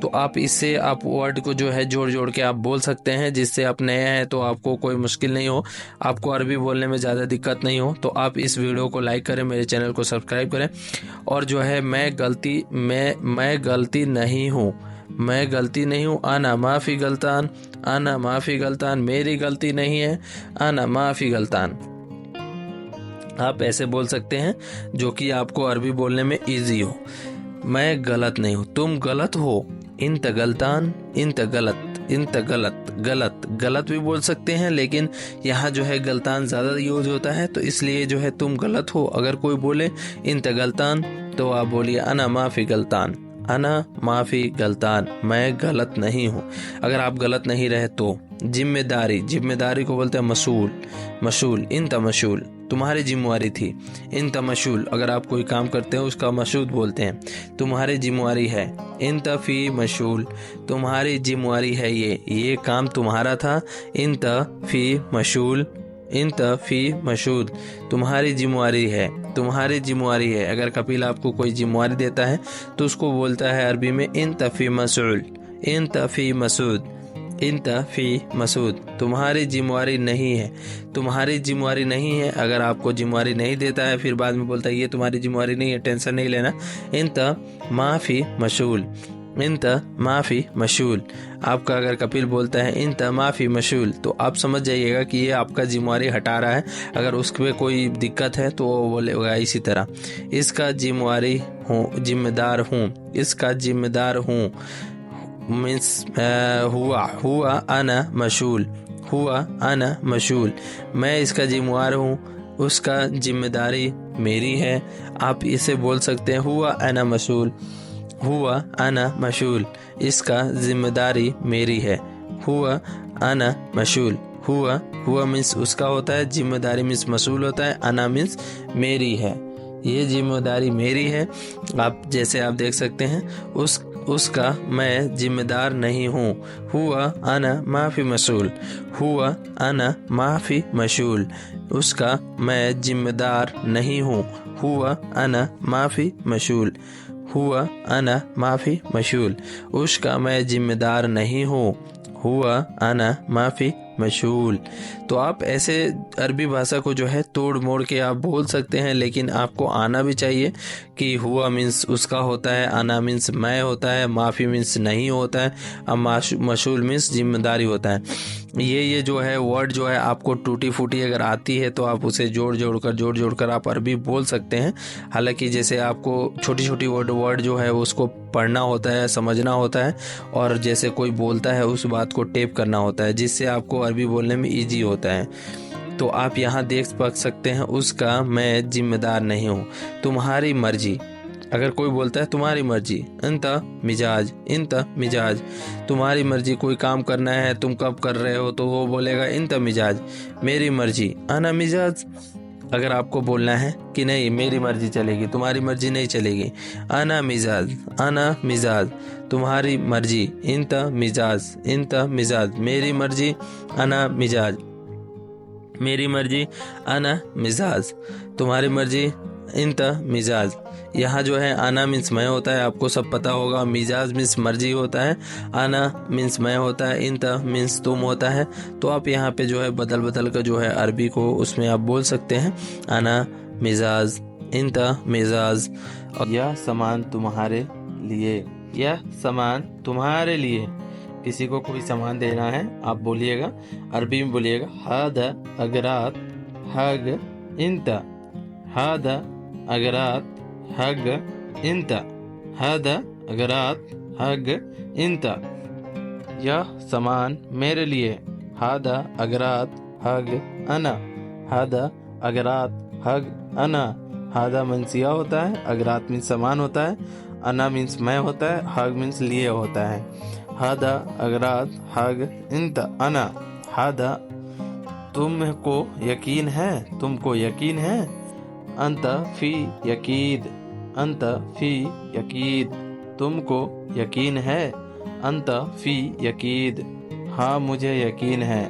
तो आप इससे आप वर्ड को जो है जोड़ जोड़ के आप बोल सकते हैं, जिससे आप नए हैं तो आपको कोई मुश्किल नहीं हो, आपको अरबी बोलने में ज़्यादा दिक्कत नहीं हो। तो आप इस वीडियो को लाइक करें, मेरे चैनल को सब्सक्राइब करें, और जो है मैं गलती नहीं हूँ, मैं गलती नहीं हूँ। आना माफ़ी गलतान, आना माफ़ी गलतान, मेरी गलती नहीं है, आना माफ़ी गलतान। आप ऐसे बोल सकते हैं जो कि आपको अरबी बोलने में इजी हो। मैं गलत नहीं हूँ, तुम गलत हो। इंत गलतान, इंत गलत, इंत गलत, गलत, गलत भी बोल सकते हैं, लेकिन यहाँ जो है गलतान ज़्यादा यूज होता है, तो इसलिए जो है तुम गलत हो। अगर कोई बोले इंत गलतान तो आप बोलिए अना माफ़ी गलतान, अना माफ़ी गलतान, मैं गलत नहीं हूँ। अगर आप गलत नहीं रहे तो जिम्मेदारी, जिम्मेदारी को बोलते हैं मसूल, मसूल, इंत मसूल, तुम्हारी जिम्मेवारी थी। इंत मसूल, अगर आप कोई काम करते हैं उसका मसूल बोलते हैं, तुम्हारी जिम्मेवारी है। इंत फ़ी मसूल, तुम्हारी जिम्मेवारी है, ये काम तुम्हारा था। इंत फ़ी मसूल, इंत फ़ी मसूल, तुम्हारी जिम्मेवारी है, तुम्हारी जिम्मेवारी है। अगर कपिल आपको कोई जिम्मेवारी देता है तो उसको बोलता है अरबी में इंत फ़ी मसूल, इंत फ़ी मसूद, इंत फ़ी मसूद, तुम्हारी जिम्मेवारी नहीं है, तुम्हारी जिम्मेवारी नहीं है। अगर आपको जिम्मेवारी नहीं देता है फिर बाद में बोलता है ये तुम्हारी जिम्मेवारी नहीं है, टेंशन नहीं लेना। इंत माफ़ी मसूल, इंत माफ़ी मसूल। आपका अगर कपिल बोलता है इंत माफ़ी मसूल, तो आप समझ जाइएगा कि ये आपका जिम्मेवारी हटा रहा है। अगर उसमें कोई दिक्कत है तो वो बोलेगा इसी तरह, इसका जिम्मेवारी हूँ, जिम्मेदार हूँ, इसका जिम्मेदार हूँ। मीन्स हुआ, हुआ अना मसूल, हुआ अना मसूल, मैं इसका जिम्मेवार हूँ, उसका जिम्मेदारी मेरी है। आप इसे बोल सकते हैं हुआ अना मसूल, हुआ अना मसूल, इसका जिम्मेदारी मेरी है। हुआ अना मसूल, हुआ, हुआ मीन्स उसका होता है, जिम्मेदारी मीन्स मसूल होता है, अना मीन्स मेरी है, ये जिम्मेदारी मेरी है। आप जैसे आप देख सकते हैं उसका मैं जिम्मेदार नहीं हूँ। हुआ अना माफ़ी मसूल, हुआ अना माफ़ी मसूल, उसका मैं जिम्मेदार नहीं हूँ। हुआ अना माफ़ी मसूल, हुआ अना माफ़ी मशगूल, उसका मैं जिम्मेदार नहीं हूँ। हुआ अना माफ़ी मशगूल। तो आप ऐसे अरबी भाषा को जो है तोड़ मोड़ के आप बोल सकते हैं, लेकिन आपको आना भी चाहिए कि हुआ मीन्स उसका होता है, आना मीन्स मैं होता है, माफ़ी मीन्स नहीं होता है, अब मशगूल मीन्स जिम्मेदारी होता है। ये जो है वर्ड जो है आपको टूटी फूटी अगर आती है तो आप उसे जोड़ जोड़ कर आप अरबी बोल सकते हैं। हालांकि जैसे आपको छोटी छोटी वर्ड जो है उसको पढ़ना होता है, समझना होता है, और जैसे कोई बोलता है उस बात को टेप करना होता है, जिससे आपको अरबी बोलने में ईजी होता है। तो आप यहाँ देख सकते हैं, उसका मैं जिम्मेदार नहीं हूँ। तुम्हारी मर्जी, अगर कोई बोलता है तुम्हारी मर्जी, इंता मिजाज, तुम्हारी मर्जी कोई काम करना है, तुम कब कर रहे हो, तो वो बोलेगा इंता मिजाज। मेरी मर्जी आना मिजाज, अगर आपको बोलना है कि नहीं मेरी मर्जी चलेगी, तुम्हारी मर्जी नहीं चलेगी, आना मिजाज, तुम्हारी मर्जी, इंता मिजाज, मेरी मर्जी, आना मिजाज, मेरी मर्जी, आना मिजाज, तुम्हारी मर्जी, इंता मिजाज। यहाँ जो है आना मीन्स मैं होता है, आपको सब पता होगा। मिजाज मीन्स मर्जी होता है, आना मीन्स मैं होता है, इंता मीन्स तुम होता है। तो आप यहाँ पे जो है बदल कर जो है अरबी को उसमें आप बोल सकते हैं, आना मिजाज, इंता मिजाज। और यह सामान तुम्हारे लिए, यह सामान तुम्हारे लिए, किसी को कोई सामान देना है आप बोलिएगा, अरबी में बोलिएगा हादा अगरात हग इंता, हादा अगरात हग इंता, हादा अगरात हग इंता। यह सामान मेरे लिए, हादा अगरात हग अना, हादा अगरात हग अना। हादा मीन्स यह होता है, अगरात मीन्स सामान होता है, अना मीन्स मैं होता है, हग मीन्स लिए होता है। हादा अगरात हग इंता अना, हादा तुमको यकीन है, तुमको यकीन है, अंत फी यकीद, अंत फी यकीद, तुमको यकीन है, अंत फी यकीद, हाँ मुझे यकीन है,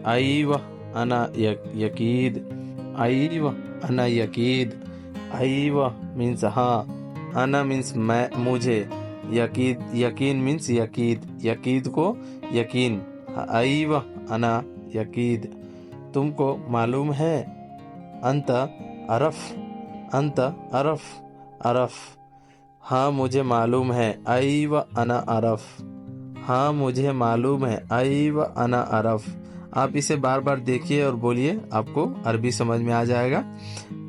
आईव अना यकीद, आईव अना यकीद, आईव मीन्स हाँ, अना मीन्स मैं मुझे, यकीद यकीन मीन्स यकीद, यकीद को यकीन, आईव अना यकीद, तुमको मालूम है, अंत अरफ, अंत अरफ, अरफ, हाँ मुझे मालूम है, आईव अना अरफ, हाँ मुझे मालूम है, आईव अना अरफ। आप इसे बार बार देखिए और बोलिए, आपको अरबी समझ में आ जाएगा।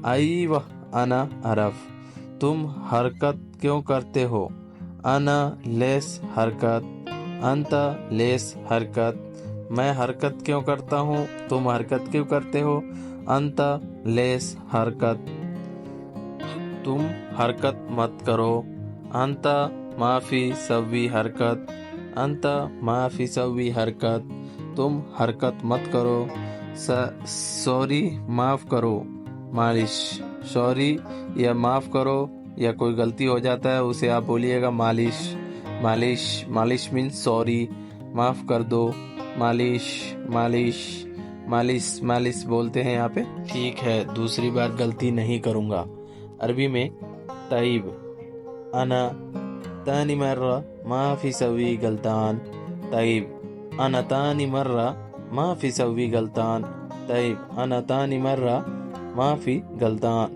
आईव अना अरफ, तुम हरकत क्यों करते हो, अना लेस हरकत, अंत लेस हरकत, मैं हरकत क्यों करता हूँ, तुम हरकत क्यों करते हो, अंत लेस हरकत, तुम हरकत मत करो, अंत माफी सवी हरकत, अंत माफी सवी हरकत, तुम हरकत मत करो, सॉरी माफ करो, मालिश, सॉरी या माफ करो, या कोई गलती हो जाता है उसे आप बोलिएगा मालिश, मालिश, मालिश मीन्स सॉरी, माफ कर दो, मालिश, मालिश, मालिश, मालिश बोलते हैं यहाँ पे। ठीक है, दूसरी बार गलती नहीं करूँगा। अरबी में तैब, अना तानी मर्रा माफी सवी गलतान, तैब अना तानी मर्रा माफी सवी गलतान, तैब अना तानी मर्रा माफी गलतान,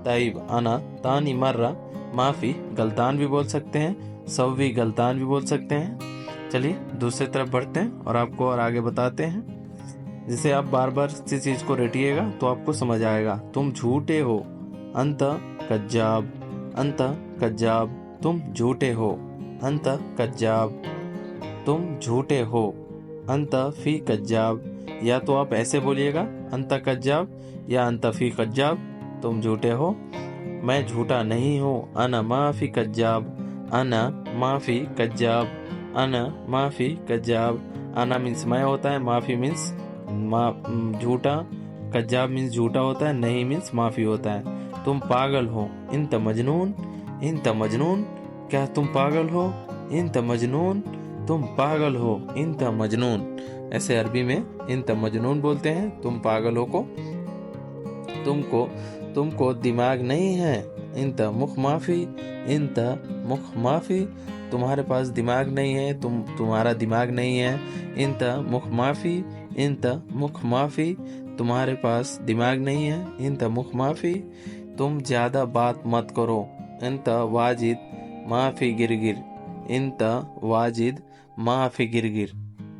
तैब अना तानी मर्रा माफी गलतान भी बोल सकते हैं, सवी गलतान भी बोल सकते हैं। चलिए दूसरी तरफ बढ़ते हैं और आपको और आगे बताते हैं। जिसे आप बार बार इसी चीज को रटिएगा तो आपको समझ आएगा। तुम झूठे हो, अंत कज्जाब, अंत कज्जाब, तुम झूठे हो, अंत कज्जाब, तुम झूठे हो, अंत फी कज्जाब। या तो आप ऐसे बोलिएगा अंत कज्जाब या अंत फी कज्जाब, तुम झूठे हो, मैं झूठा नहीं हूँ, अना माफी कज्जाब, अना माफी कज्जाब, अना माफी कज्जाब। अना मीन्स मैं होता है, माफी मीन्स झूठा, कज्जाब मीन्स झूठा होता है, नहीं मीन्स माफी होता है। तुम पागल हो, इंत मजनून, इंत मजनून, क्या तुम पागल हो, इंत मजनून, तुम पागल हो, इंत मजनून। ऐसे अरबी में इंत मजनून बोलते हैं तुम पागल हो को। तुमको दिमाग नहीं है, इंत मुख माफी, इंत मुख माफी। तुम्हारे पास दिमाग नहीं है, तुम्हारा दिमाग नहीं है। इंत मुख माफी, इंत मुख माफी। तुम्हारे पास दिमाग नहीं है, इंत मुख माफी। तुम ज्यादा बात मत करो, इंत वाजिद माफी गिरगिर, इंत वाजिद माफी गिरगिर,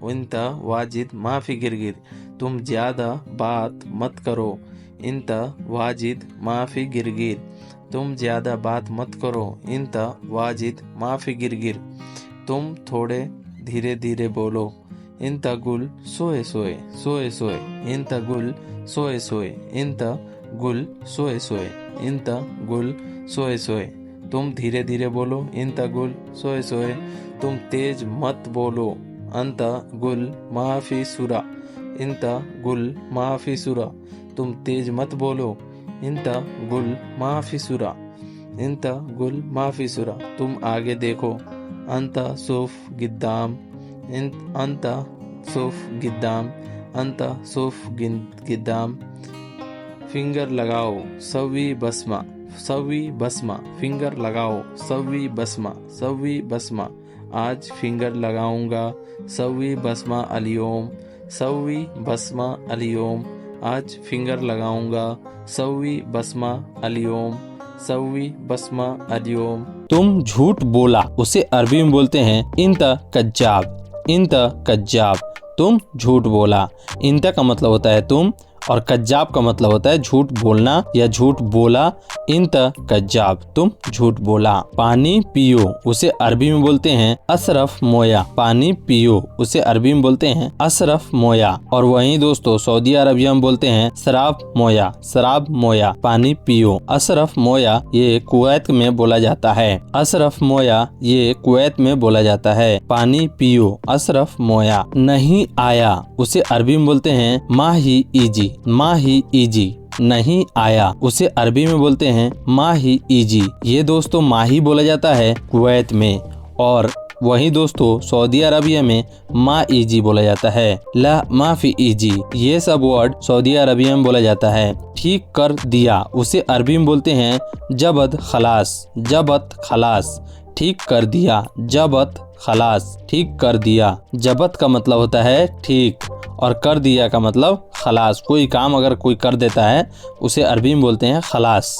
इंत वाजिद माफी गिरगिर। तुम ज्यादा बात मत करो, इंत वाजिद माफी गिरगिर। तुम ज्यादा बात मत करो, इंत वाजिद माफी गिरगिर। तुम थोड़े धीरे धीरे बोलो, इंत गुल सोए सोए सोए सोए, इंत गुल सोए सोए, इंत गुल सोए सोए, इंत गुल सोए सोए। तुम धीरे धीरे बोलो, इंत गुल सोए सोए। तुम तेज मत बोलो, अंत गुल माफी सुरा, इंत गुल माफी सुरा। तुम तेज मत बोलो, इंत गुल माफी सुरा, इंत गुल माफी सुरा। तुम आगे देखो, अंत सूफ गिद्दाम, अंत सूफ गिद्दाम, अंत सूफ गिद्दाम। फिंगर लगाओ सवी बस्मा, सवी बस्मा। फिंगर लगाओ सवी बस्मा, सवी बस्मा। आज फिंगर लगाऊंगा, सवी बस्मा अलियोम, सवी बस्मा अलियोम। आज फिंगर लगाऊंगा, सवी बस्मा अलियोम, सवी बस्मा अलियोम। तुम झूठ बोला उसे अरबी में बोलते हैं इंत कज्जाब, इंत कज्जाब। तुम झूठ बोला। इंत का मतलब होता है तुम और कज्जाब का मतलब होता है झूठ बोलना या झूठ बोला। इंत कज्जाब, तुम झूठ बोला। पानी पियो उसे अरबी में बोलते हैं अशरफ मोया, पानी पियो उसे अरबी में बोलते हैं अशरफ मोया। और वहीं दोस्तों सऊदी अरबिया में बोलते हैं शराब मोया, शराब मोया, पानी पियो। अशरफ मोया ये कुवैत में बोला जाता है, अशरफ मोया ये कुवैत में बोला जाता है। पानी पियो अशरफ मोया। नहीं आया उसे अरबी में बोलते हैं माही इजी, माही इजी। नहीं आया उसे अरबी में बोलते हैं माही इजी। ये दोस्तों माही बोला जाता है कुवैत में, और वहीं दोस्तों सऊदी अरबिया में मा इजी बोला जाता है, ला माफी इजी। ये सब वर्ड सऊदी अरबिया में बोला जाता है। ठीक कर दिया उसे अरबी में बोलते हैं जबत खलास, जबत खलास। ठीक कर दिया, जबत खलास, ठीक कर दिया। जबत का मतलब होता है ठीक और कर दिया का मतलब खलास। कोई काम अगर कोई कर देता है उसे अरबी में बोलते हैं खलास,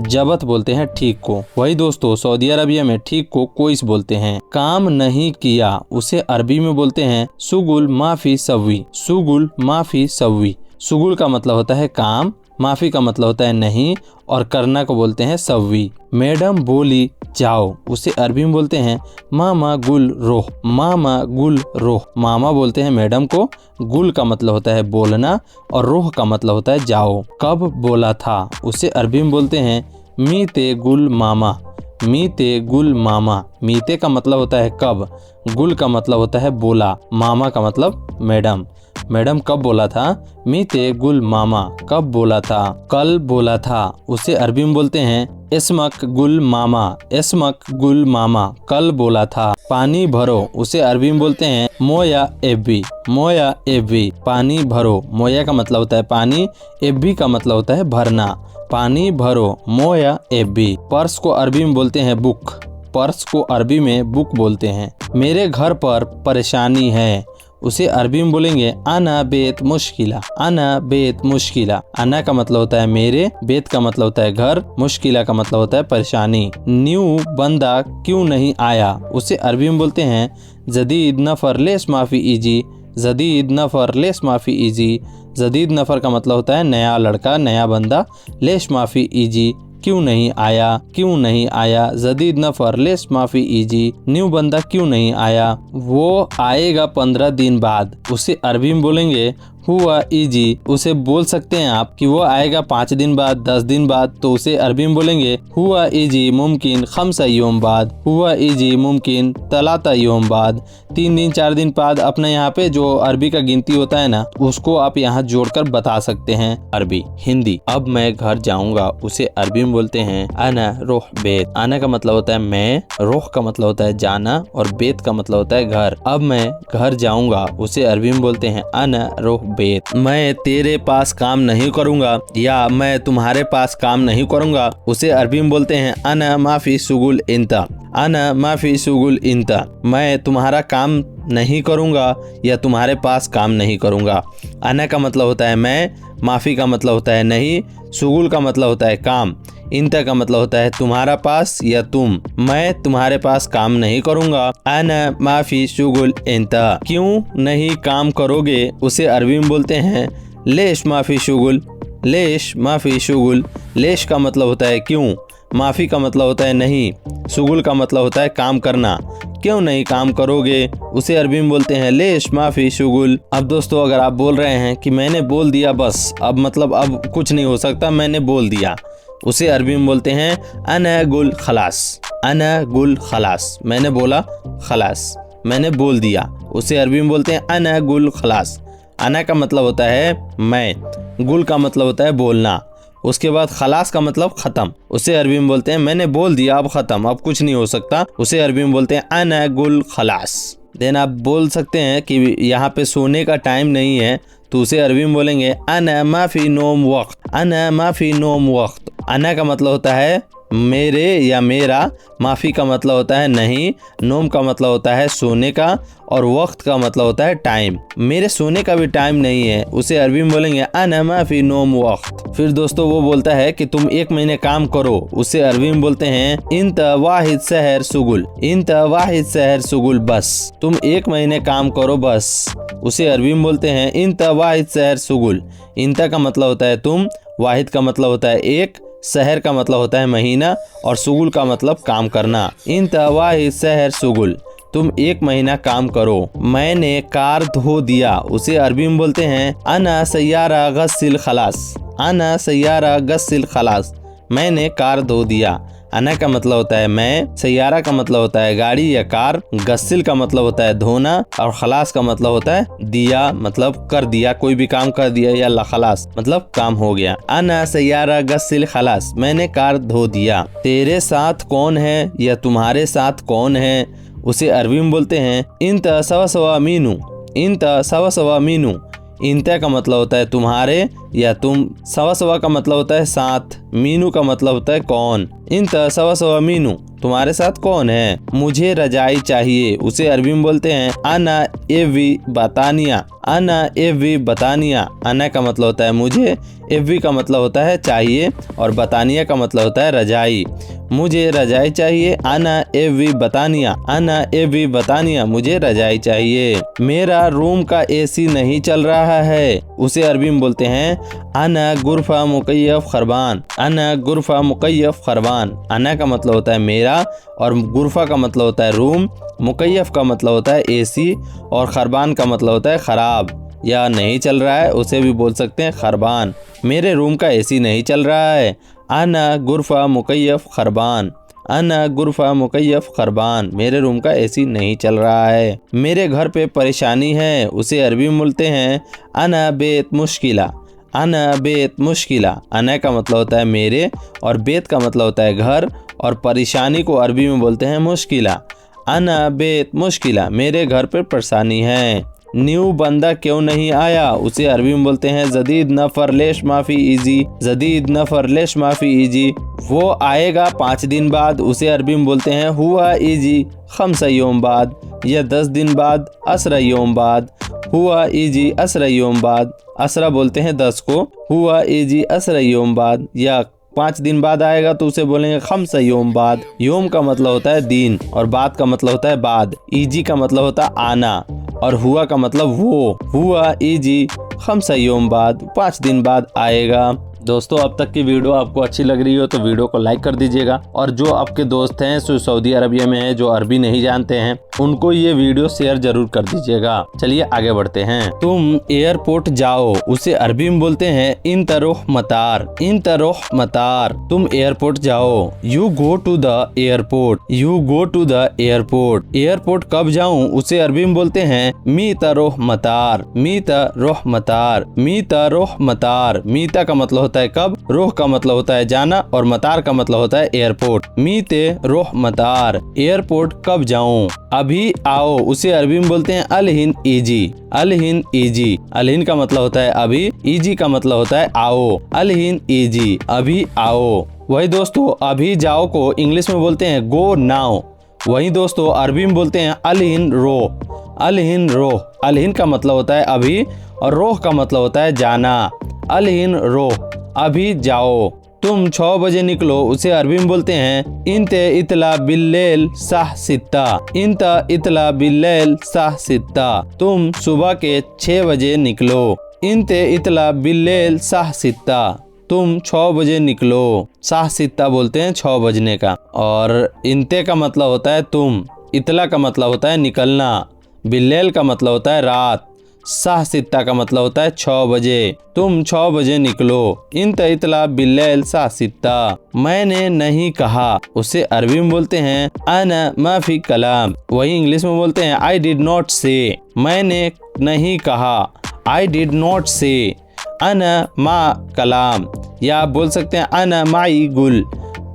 जबत बोलते हैं ठीक को। वही दोस्तों सऊदी अरबिया में ठीक को कोइस बोलते हैं। काम नहीं किया उसे अरबी में बोलते हैं सुगुल माफी सवी, सुगुल माफी सवी। सुगुल का मतलब होता है काम, माफी का मतलब होता है नहीं, और करना को बोलते हैं सवी। मैडम बोली जाओ उसे अरबी में बोलते हैं मामा गुल रोह, मामा गुल रोह। मामा बोलते हैं मैडम को, गुल का मतलब होता है बोलना और रोह का मतलब होता है जाओ। कब बोला था उसे अरबी में बोलते हैं मीते गुल मामा, मीते गुल मामा। मीते का मतलब होता है कब, गुल का मतलब होता है बोला, मामा का मतलब मैडम। मैडम कब बोला था, मीते गुल मामा, कब बोला था। कल बोला था उसे अरबी में बोलते हैं इस्मक गुल मामा, इस्मक गुल मामा, कल बोला था। पानी भरो उसे अरबी में बोलते हैं मोया एबी, मोया एबी। पानी भरो, मोया का मतलब होता है पानी, एबी का मतलब होता है भरना। पानी भरो मोया एबी। पर्स को अरबी में बोलते हैं बुक, पर्स को अरबी में बुक बोलते हैं। मेरे घर पर परेशानी है उसे अरबी में बोलेंगे अना बेत मुश्किला, अना बेत मुश्किला। अना का मतलब होता है मेरे, बेत का मतलब होता है घर, मुश्किला का मतलब होता है परेशानी। न्यू बंदा क्यों नहीं आया उसे अरबी में बोलते हैं जदीद नफर लेस माफी इजी, जदीद नफर लेस माफी इजी। जदीद नफर का मतलब होता है नया लड़का, नया बंदा। लेस माफी इजी क्यों नहीं आया, क्यों नहीं आया। जदीद नफर लेस माफी इजी, न्यू बंदा क्यों नहीं आया। वो आएगा 15 दिन बाद उसे अरबी में बोलेंगे हुआ इजी। उसे बोल सकते हैं आप कि वो आएगा 5 दिन बाद, 10 दिन बाद, तो उसे अरबी में बोलेंगे हुआ इजी मुमकिन खम्सा योम बाद, हुआ इजी मुमकिन तलाता योम बाद। 3 दिन 4 दिन बाद अपने यहाँ पे जो अरबी का गिनती होता है ना, उसको आप यहाँ जोड़कर बता सकते हैं। अरबी हिंदी। अब मैं घर जाऊंगा उसे अरबी में बोलते हैं अना रोह बेत। आना का मतलब होता है मैं, रोह का मतलब होता है जाना, और बेत का मतलब होता है घर। अब मैं घर जाऊंगा उसे अरबी में बोलते हैं अना रोह बेत। मैं तेरे पास काम नहीं करूँगा या मैं तुम्हारे पास काम नहीं करूँगा, उसे अरबी में बोलते हैं अना माफी शुगुल इंता। अना माफी शुगुल इंता, मैं तुम्हारा काम नहीं करूँगा या तुम्हारे पास काम नहीं करूँगा। अना का मतलब होता है मैं, माफ़ी का मतलब होता है नहीं, शुगुल का मतलब होता है काम, इंता का मतलब होता है तुम्हारा पास या तुम। मैं तुम्हारे पास काम नहीं करूँगा। अना माफी शुगुल इंता, क्यों नहीं काम करोगे, उसे अरबी में बोलते हैं लेश माफी शुगुल। लेश माफी शुगुल, लेश का मतलब होता है क्यों, माफ़ी का मतलब होता है नहीं, शुगुल का मतलब होता है काम करना। क्यों नहीं काम करोगे, उसे अरबी में बोलते हैं लेश माफ़ी शुगुल। अब दोस्तों अगर आप बोल रहे हैं कि मैंने बोल दिया बस, अब मतलब अब कुछ नहीं हो सकता, मैंने बोल दिया, उसे अरबी में बोलते हैं अना गुल खलास। अना गुल खलास, मैंने बोला खलास, मैंने बोल दिया, उसे अरबी में बोलते हैं अना गुल खलास। अना का मतलब होता है मैं, गुल का मतलब होता है बोलना, उसके बाद खलास का मतलब ख़त्म, उसे अरबी में बोलते हैं मैंने बोल दिया अब ख़त्म, अब कुछ नहीं हो सकता, उसे अरबी में बोलते हैं अना गुल खलास। देन आप बोल सकते हैं कि यहाँ पे सोने का टाइम नहीं है, तो उसे अरबी में बोलेंगे अना माफ़ी नोम वक्त। अना माफ़ी नोम वक्त, अना का मतलब होता है मेरे या मेरा, माफ़ी का मतलब होता है नहीं, नोम का मतलब होता है सोने का, और वक्त का मतलब होता है टाइम। मेरे सोने का भी टाइम नहीं है, उसे अरबी में बोलेंगे अना माफ़ी नोम वक्त। फिर दोस्तों वो बोलता है कि तुम 1 महीने काम करो, उसे अरबी में बोलते हैं इंत वाहिद सहर सुगुल। इंत वाहिद सहर सुगुल, बस तुम 1 महीने काम करो बस, उसे अरबी में बोलते हैं इंत वाहिद सहर सुगुल। इंता का मतलब होता है तुम, वाहिद का मतलब होता है एक, शहर का मतलब होता है महीना, और सुगुल का मतलब काम करना। इंत वाहिद सहर सुगुल, तुम 1 महीना काम करो। मैंने कार धो दिया, उसे अरबी में बोलते हैं अना सैयारा गस्सिल खलास। अना सैयारा गस्सिल खलास, मैंने कार धो दिया। अना का मतलब होता है मैं, सैयारा का मतलब होता है गाड़ी या कार, गस्सिल का मतलब होता है धोना, और खलास का मतलब होता है दिया, मतलब कर दिया, कोई भी काम कर दिया, या खलास मतलब काम हो गया। अना सैयारा गस्सिल खलास, मैंने कार धो दिया। तेरे साथ कौन है या तुम्हारे साथ कौन है, उसे अरबी में बोलते हैं इंत सवा सवा मीनू। इंत सवा सवा मीनू, इंता का मतलब होता है तुम्हारे या तुम, सवा सवा का मतलब होता है साथ, मीनू का मतलब होता है कौन। इंता सवा सवा मीनू, तुम्हारे साथ कौन है। मुझे रजाई चाहिए, उसे अरबी में बोलते हैं अना एवी बतानिया। अना एवी बतानिया, अना का मतलब होता है मुझे, एवी का मतलब होता है चाहिए, और बतानिया का मतलब होता है रजाई। मुझे रजाई चाहिए, अना एवी बतानिया। अना एवी बतानिया, मुझे रजाई चाहिए। मेरा रूम का एसी नहीं चल रहा है, उसे अरबी में बोलते हैं अना गुरफा मुकैयफ खरबान। अना गुरफा मुकैयफ खरबान, अना का मतलब होता है मेरा, और गुरफा का मतलब होता है रूम, मुकैयफ का मतलब होता है एसी, और खरबान का मतलब होता है ख़राब या नहीं चल रहा है, उसे भी बोल सकते हैं खरबान। मेरे रूम का एसी नहीं चल रहा है। अना गुरफा मुकैयफ खरबान। अना गुरफा मुकैयफ खरबान, मेरे रूम का एसी नहीं चल रहा है। मेरे घर पे परेशानी है, उसे अरबी में बोलते हैं अना बेत मुश्किला। अना बेत मुश्किला, अना का मतलब होता है मेरे, और बेत का मतलब होता है घर, और परेशानी को अरबी में बोलते हैं मुश्किला। अना बेत मुश्किला, मेरे घर पर परेशानी है। न्यू बंदा क्यों नहीं आया, उसे अरबी में बोलते हैं जदीद नफर लेश माफ़ी इजी। जदीद नफर लेश माफ़ी इजी, वो आएगा 5 दिन बाद, उसे अरबी में बोलते हैं हुआ इजी खम्सा योम बाद, या 10 दिन बाद, असरा योम बाद। हुआ इजी असरा योम बाद, असरा बोलते हैं 10 को, हुआ इजी असरा योम बाद, या 5 दिन बाद आएगा तो उसे बोलेंगे खम्सा योम बाद। योम का मतलब होता है दिन, और बाद का मतलब होता है बाद। इजी का मतलब होता है आना, और हुआ का मतलब वो। हुआ इजी खम्सा योम बाद, 5 दिन बाद आएगा। दोस्तों अब तक की वीडियो आपको अच्छी लग रही हो तो वीडियो को लाइक कर दीजिएगा, और जो आपके दोस्त हैं जो सऊदी अरबिया में हैं, जो अरबी नहीं जानते हैं, उनको ये वीडियो शेयर जरूर कर दीजिएगा। चलिए आगे बढ़ते हैं। तुम एयरपोर्ट जाओ, उसे अरबी में बोलते हैं इन तरोह मतार। इन तरोह मतार, तुम एयरपोर्ट जाओ। You go to the airport. You go to the airport, airport कब जाऊं, उसे अरबी में बोलते हैं मी तरोह मतार। मी तरोह मतार, मी तरोह मतार, मीता का मतलब होता है कब, रोह का मतलब होता है जाना, और मतार का मतलब होता है एयरपोर्ट। मीते रोह मतार, एयरपोर्ट कब जाऊं। अब अभी आओ उसे अरबी में बोलते हैं अलहिन इजी। अलहिन इजी, अलहिन का मतलब होता है अभी, इजी का मतलब होता है आओ। अलहिन इजी, अभी आओ। वही दोस्तों अभी जाओ को इंग्लिश में बोलते हैं गो नाउ। वही दोस्तों अरबी में बोलते हैं अलहिन रोह। अलहिन रोह, अलहिन का मतलब होता है अभी और रोह का मतलब होता है जाना। अलहिन रोह, अभी जाओ। तुम 6 बजे निकलो उसे अरबी में बोलते हैं इंते इतला बिल्लेल साह सित्ता। इंता इतला बिल्लेल साह सित्ता, तुम सुबह के 6 बजे निकलो। इंते इतला बिल्लेल साह सित्ता, तुम 6 बजे निकलो। साह सित्ता बोलते हैं 6 बजने का। और इंते का मतलब होता है तुम, इतला का मतलब होता है निकलना, बिल्लेल का मतलब होता है रात, साह सित्ता का मतलब होता है 6 बजे। तुम 6 बजे निकलो। इंत इतला बिल्लेल साह सित्ता, मैंने नहीं कहा उसे अरबी में बोलते हैं अना माफी कलाम। वही इंग्लिश में बोलते हैं आई डिड नॉट से। मैंने नहीं कहा, आई डिड नॉट से। अना मा कलाम, या आप बोल सकते हैं अना माई गुल।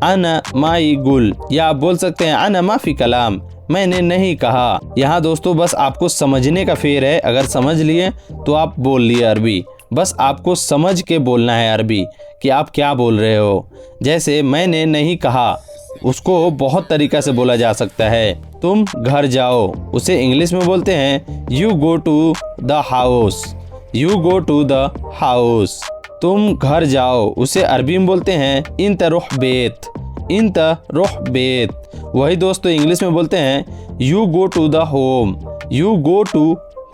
अना माई गुल, या आप बोल सकते हैं अना माफी कलाम, मैंने नहीं कहा। यहाँ दोस्तों बस आपको समझने का फेर है। अगर समझ लिए तो आप बोल लिए अरबी। बस आपको समझ के बोलना है अरबी कि आप क्या बोल रहे हो। जैसे मैंने नहीं कहा, उसको बहुत तरीका से बोला जा सकता है। तुम घर जाओ उसे इंग्लिश में बोलते हैं you go to the house. You go to the house, तुम घर जाओ उसे अरबी में बोलते हैं इंत रुह बेत। इंत रुह बेत। वही दोस्तों इंग्लिश में बोलते हैं you go to the home. You go to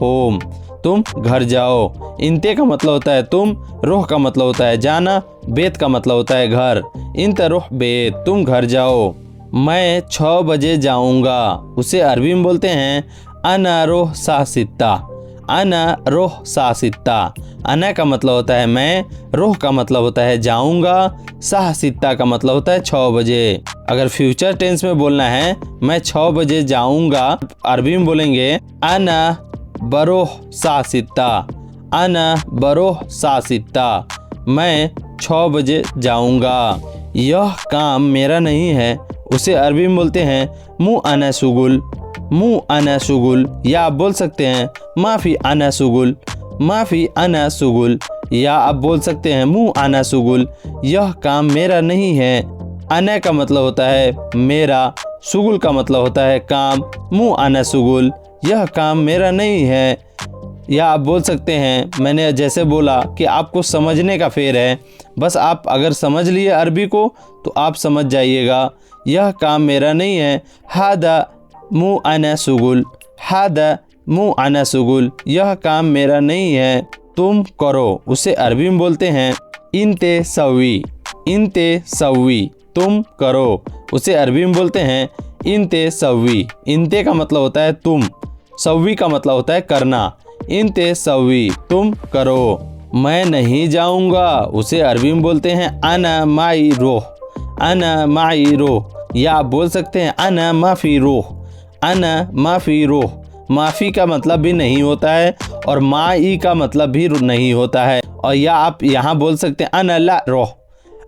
home, तुम घर जाओ। इंते का मतलब होता है तुम, रुह का मतलब होता है जाना, बेत का मतलब होता है घर। इंत रुह बेत, तुम घर जाओ। मैं 6 बजे जाऊंगा उसे अरबी में बोलते हैं अना रोह साह सित्ता। अना रोह साह सित्ता, अना का मतलब होता है मैं, रोह का मतलब होता है जाऊंगा, साह सित्ता का मतलब होता है 6 बजे। अगर फ्यूचर टेंस में बोलना है मैं 6 बजे जाऊंगा, अरबी में बोलेंगे अना बरोह साह सित्ता। अना बरोह साह सित्ता, मैं 6 बजे जाऊंगा। यह काम मेरा नहीं है उसे अरबी में बोलते हैं मुँह अना सुगुल। मुँह अना सुगुल, या आप बोल सकते हैं माफ़ी अना सुगुल। माफ़ी अना सुगुल, या आप बोल सकते हैं मुँह अना सुगुल, यह काम मेरा नहीं है। अना का मतलब होता है मेरा, सुगुल का मतलब होता है काम। मुँह अना सुगुल, यह काम मेरा नहीं है। या आप बोल सकते हैं मैंने जैसे बोला कि आपको समझने का फेर है। बस आप अगर समझ लिए अरबी को तो आप समझ जाइएगा यह काम मेरा नहीं है। हादा मुँह अना सुगुल। हादा मुँह अना सुगुल, यह काम मेरा नहीं है। तुम करो उसे अरबी में बोलते हैं इंते सवी। इंते सवी, तुम करो उसे अरबी में बोलते हैं इंते सवी। इंते का मतलब होता है तुम, सवी का मतलब होता है करना। इंते सवी, तुम करो। मैं नहीं जाऊंगा उसे अरबी में बोलते हैं अना माई रोह। अना माई रोह, या आप बोल सकते हैं अना माफ़ी रोह। अना माफ़ी रोह, माफ़ी का मतलब भी नहीं होता है और माई का मतलब भी नहीं होता है। और या आप यहाँ बोल सकते हैं अना ला रोह।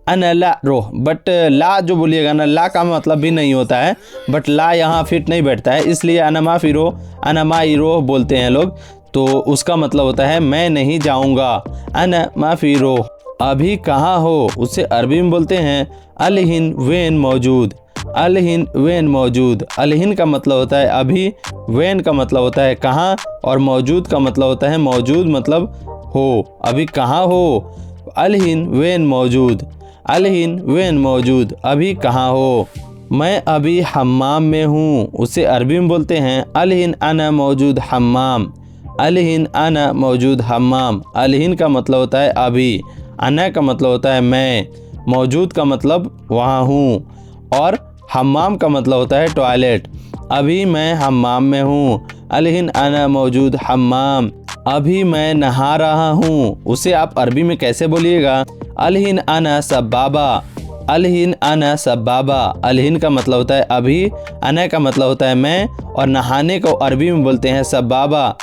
अना ला रोह, बट ला जो बोलिएगा ना, ला का मतलब भी नहीं होता है, बट ला यहाँ फिट नहीं बैठता है, इसलिए अना माफ़ी रोह, अना माई रोह बोलते हैं लोग। तो उसका मतलब होता है मैं नहीं जाऊँगा। अना माफ़ी रोह। अभी कहाँ हो उसे अरबी में बोलते हैं अलहिन वेन मौजूद। अलहिन वेन मौजूद, अलहिन का मतलब होता है अभी, वेन का मतलब होता है कहाँ, और मौजूद का मतलब होता है मौजूद मतलब हो। अभी कहाँ हो, अलहिन वेन मौजूद। अलहिन वेन मौजूद, अभी कहाँ हो। मैं अभी हम्माम में हूँ उसे अरबी में बोलते हैं अलहिन अना मौजूद हम्माम। अलहिन अना मौजूद हम्माम, अलहिन का मतलब होता है अभी, अना का मतलब होता है मैं, मौजूद का मतलब वहाँ हूँ, और हम्माम का मतलब होता है टॉयलेट। अभी मैं हम्माम में हूँ। अलहिन अना मौजूद हम्माम, अभी मैं नहा रहा हूँ उसे आप अरबी में कैसे बोलिएगा अलहिन अना सब्बाबा। अलहिन अना सब्बाबा, अलहिन का मतलब होता है अभी, अना का मतलब होता है मैं, और नहाने को अरबी में बोलते हैं सब्बाबा।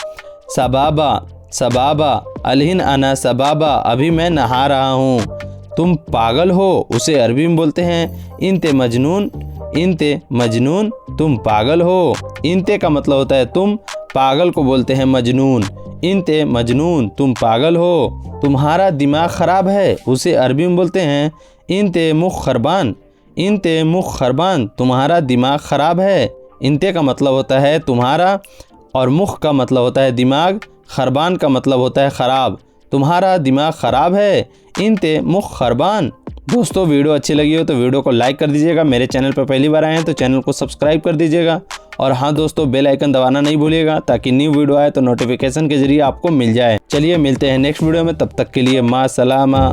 सबाबा, सबाबा, अलहिन अना सबाबा, अभी मैं नहा रहा हूँ। तुम पागल हो उसे अरबी में बोलते हैं इंते मजनून। इंते मजनून, तुम पागल हो। इंते का मतलब होता है तुम, पागल को बोलते हैं मजनून। इंते मजनून, तुम पागल हो। तुम्हारा दिमाग खराब है, उसे अरबी में बोलते हैं इंते मुख खरबान। इंते मुख खरबान, तुम्हारा दिमाग खराब है। इंते का मतलब होता है तुम्हारा और मुख का मतलब होता है दिमाग, खरबान का मतलब होता है ख़राब। तुम्हारा दिमाग ख़राब है, इंते मुख खरबान। दोस्तों वीडियो अच्छी लगी हो तो वीडियो को लाइक कर दीजिएगा। मेरे चैनल पर पहली बार आए हैं तो चैनल को सब्सक्राइब कर दीजिएगा। और हाँ दोस्तों, बेल आइकन दबाना नहीं भूलिएगा ताकि न्यू वीडियो आए तो नोटिफिकेशन के जरिए आपको मिल जाए। चलिए मिलते हैं नेक्स्ट वीडियो में, तब तक के लिए माँ सलामा।